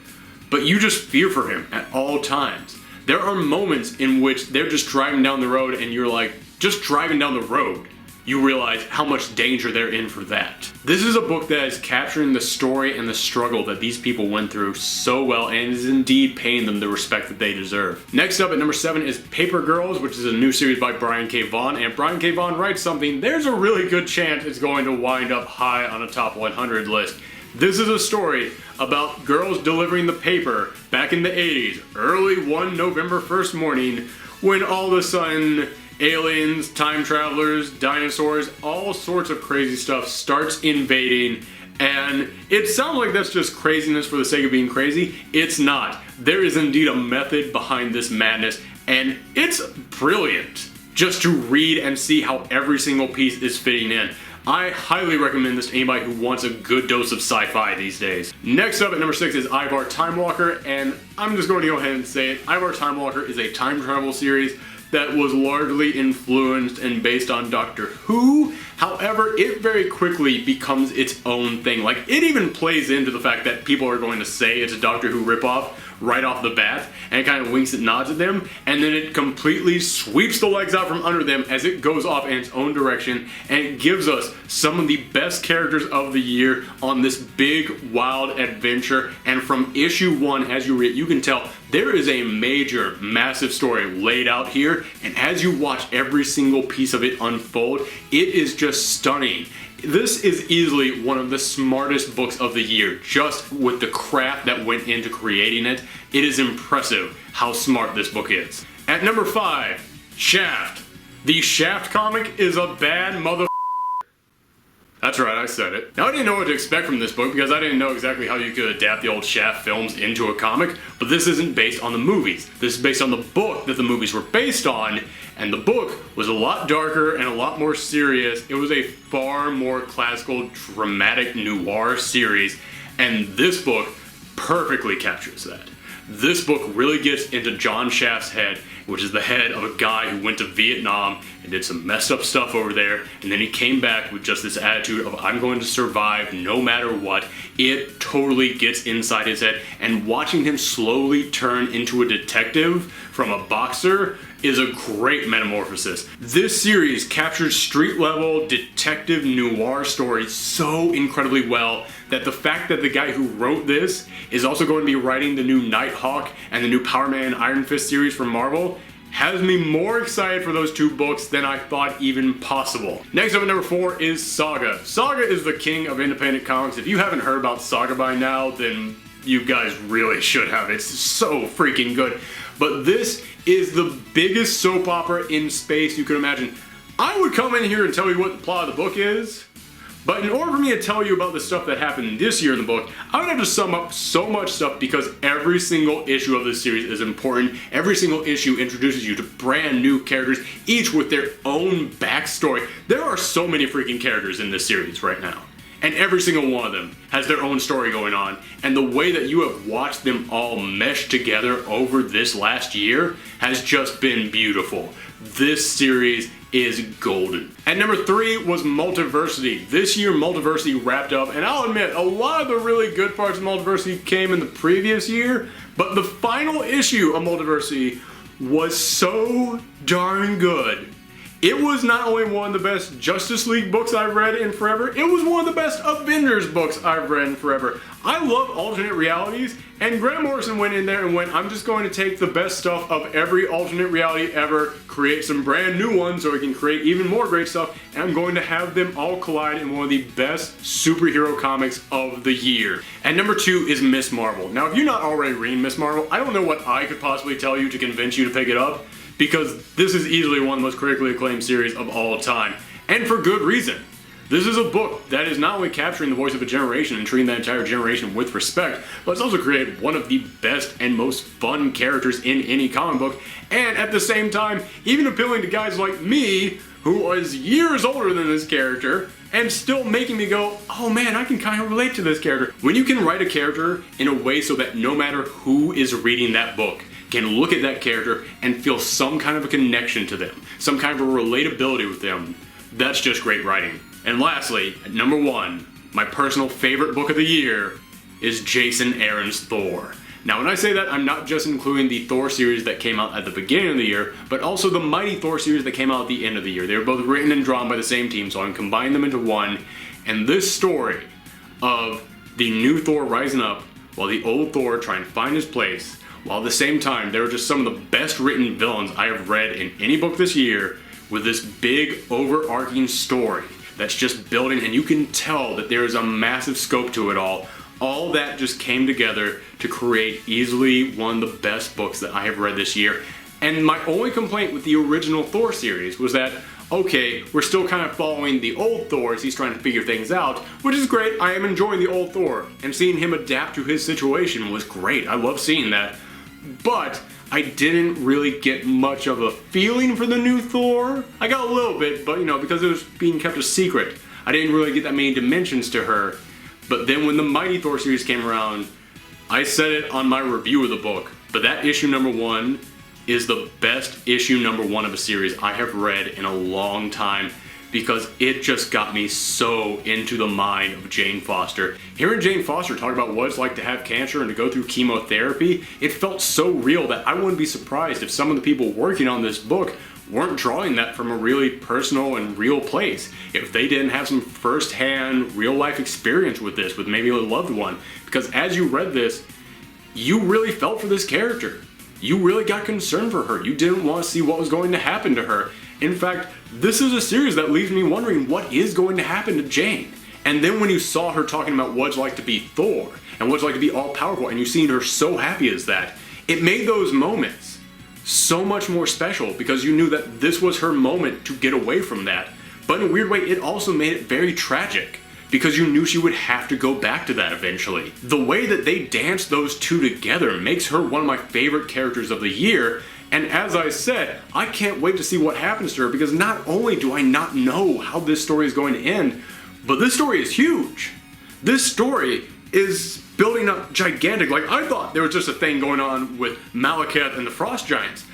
Speaker 1: but you just fear for him at all times. There are moments in which they're just driving down the road and you're like, just driving down the road, you realize how much danger they're in for that. This is a book that is capturing the story and the struggle that these people went through so well, and is indeed paying them the respect that they deserve. Next up at number 7 is Paper Girls, which is a new series by Brian K. Vaughan, and Brian K. Vaughan writes something, there's a really good chance it's going to wind up high on a top 100 list. This is a story about girls delivering the paper back in the 80s, early one November 1st morning, when all of a sudden aliens, time travelers, dinosaurs, all sorts of crazy stuff starts invading, and it sounds like that's just craziness for the sake of being crazy. It's not. There is indeed a method behind this madness, and it's brilliant just to read and see how every single piece is fitting in. I highly recommend this to anybody who wants a good dose of sci-fi these days. Next up at number 6 is Ivar Timewalker, and I'm just going to go ahead and say it. Ivar Timewalker is a time travel series that was largely influenced and based on Doctor Who. However, it very quickly becomes its own thing. Like, it even plays into the fact that people are going to say it's a Doctor Who ripoff right off the bat, and it kind of winks and nods at them, and then it completely sweeps the legs out from under them as it goes off in its own direction, and it gives us some of the best characters of the year on this big, wild adventure. And from issue 1, as you read, you can tell there is a major, massive story laid out here, and as you watch every single piece of it unfold, it is just stunning. This is easily one of the smartest books of the year, just with the craft that went into creating it. It is impressive how smart this book is. At number 5, Shaft. The Shaft comic is a bad mother. That's right, I said it. Now, I didn't know what to expect from this book because I didn't know exactly how you could adapt the old Shaft films into a comic, but this isn't based on the movies. This is based on the book that the movies were based on, and the book was a lot darker and a lot more serious. It was a far more classical, dramatic noir series, and this book perfectly captures that. This book really gets into John Shaft's head, which is the head of a guy who went to Vietnam and did some messed up stuff over there, and then he came back with just this attitude of, I'm going to survive no matter what. It totally gets inside his head, and watching him slowly turn into a detective from a boxer is a great metamorphosis. This series captures street-level detective noir stories so incredibly well that the fact that the guy who wrote this is also going to be writing the new Nighthawk and the new Power Man Iron Fist series from Marvel has me more excited for those two books than I thought even possible. Next up at number 4 is Saga. Saga is the king of independent comics. If you haven't heard about Saga by now, then you guys really should have. It's so freaking good. But this is the biggest soap opera in space you could imagine. I would come in here and tell you what the plot of the book is, but in order for me to tell you about the stuff that happened this year in the book, I would have to sum up so much stuff because every single issue of this series is important. Every single issue introduces you to brand new characters, each with their own backstory. There are so many freaking characters in this series right now. And every single one of them has their own story going on. And the way that you have watched them all mesh together over this last year has just been beautiful. This series is golden. At number 3 was Multiversity. This year Multiversity wrapped up, and I'll admit a lot of the really good parts of Multiversity came in the previous year, but the final issue of Multiversity was so darn good. It was not only one of the best Justice League books I've read in forever, it was one of the best Avengers books I've read in forever. I love alternate realities, and Grant Morrison went in there and went, I'm just going to take the best stuff of every alternate reality ever, create some brand new ones so we can create even more great stuff, and I'm going to have them all collide in one of the best superhero comics of the year. And number 2 is Miss Marvel. Now, if you're not already reading Miss Marvel, I don't know what I could possibly tell you to convince you to pick it up, because this is easily one of the most critically acclaimed series of all time. And for good reason. This is a book that is not only capturing the voice of a generation and treating that entire generation with respect, but it's also created one of the best and most fun characters in any comic book, and at the same time, even appealing to guys like me, who is years older than this character, and still making me go, oh man, I can kind of relate to this character. When you can write a character in a way so that no matter who is reading that book, can look at that character and feel some kind of a connection to them, some kind of a relatability with them, that's just great writing. And lastly, at number 1, my personal favorite book of the year is Jason Aaron's Thor. Now when I say that, I'm not just including the Thor series that came out at the beginning of the year, but also the Mighty Thor series that came out at the end of the year. They were both written and drawn by the same team, so I'm combining them into one. And this story of the new Thor rising up while the old Thor trying to find his place, while at the same time, they were just some of the best written villains I have read in any book this year, with this big overarching story that's just building, and you can tell that there is a massive scope to it all. All that just came together to create easily one of the best books that I have read this year. And my only complaint with the original Thor series was that, okay, we're still kind of following the old Thor as he's trying to figure things out, which is great. I am enjoying the old Thor, and seeing him adapt to his situation was great. I love seeing that. But I didn't really get much of a feeling for the new Thor. I got a little bit, but because it was being kept a secret, I didn't really get that many dimensions to her. But then when the Mighty Thor series came around, I said it on my review of the book, but that issue number 1 is the best issue number 1 of a series I have read in a long time, because it just got me so into the mind of Jane Foster. Hearing Jane Foster talk about what it's like to have cancer and to go through chemotherapy, it felt so real that I wouldn't be surprised if some of the people working on this book weren't drawing that from a really personal and real place. If they didn't have some first-hand, real-life experience with this, with maybe a loved one. Because as you read this, you really felt for this character. You really got concerned for her. You didn't want to see what was going to happen to her. In fact, this is a series that leaves me wondering what is going to happen to Jane. And then when you saw her talking about what it's like to be Thor, and what it's like to be all-powerful, and you seen her so happy as that, it made those moments so much more special, because you knew that this was her moment to get away from that. But in a weird way, it also made it very tragic, because you knew she would have to go back to that eventually. The way that they danced those two together makes her one of my favorite characters of the year. And as I said, I can't wait to see what happens to her, because not only do I not know how this story is going to end, but this story is huge. This story is building up gigantic. Like, I thought there was just a thing going on with Malekith and the Frost Giants.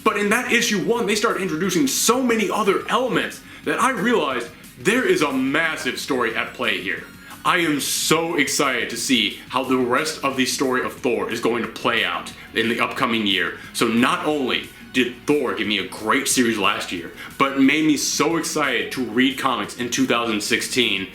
Speaker 1: But in that issue 1, they started introducing so many other elements that I realized there is a massive story at play here. I am so excited to see how the rest of the story of Thor is going to play out in the upcoming year. So not only did Thor give me a great series last year, but it made me so excited to read comics in 2016.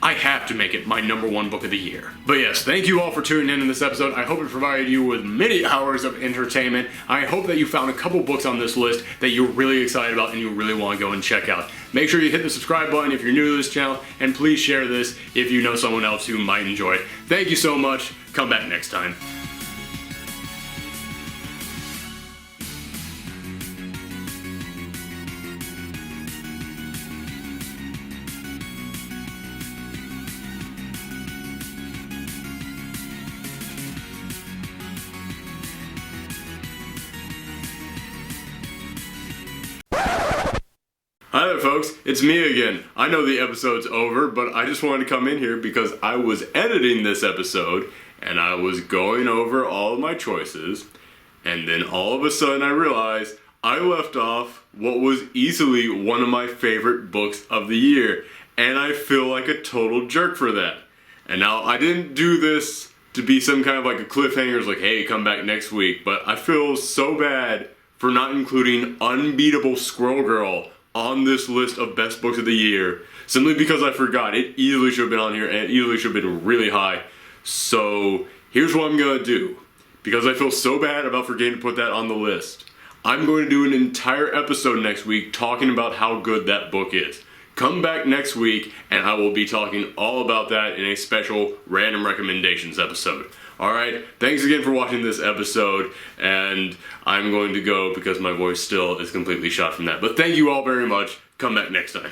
Speaker 1: I have to make it my #1 book of the year. But yes, thank you all for tuning in this episode. I hope it provided you with many hours of entertainment. I hope that you found a couple books on this list that you're really excited about and you really want to go and check out. Make sure you hit the subscribe button if you're new to this channel, and please share this if you know someone else who might enjoy it. Thank you so much. Come back next time. Hi there folks, it's me again. I know the episode's over, but I just wanted to come in here because I was editing this episode and I was going over all of my choices, and then all of a sudden I realized I left off what was easily one of my favorite books of the year, and I feel like a total jerk for that. And now I didn't do this to be some kind of like a cliffhanger, it's like, hey, come back next week, but I feel so bad for not including Unbeatable Squirrel Girl on this list of best books of the year, simply because I forgot. It easily should have been on here, and it easily should have been really high. So here's what I'm gonna do, because I feel so bad about forgetting to put that on the list. I'm going to do an entire episode next week talking about how good that book is. Come back next week and I will be talking all about that in a special random recommendations episode. Alright, thanks again for watching this episode, and I'm going to go because my voice still is completely shot from that. But thank you all very much. Come back next time.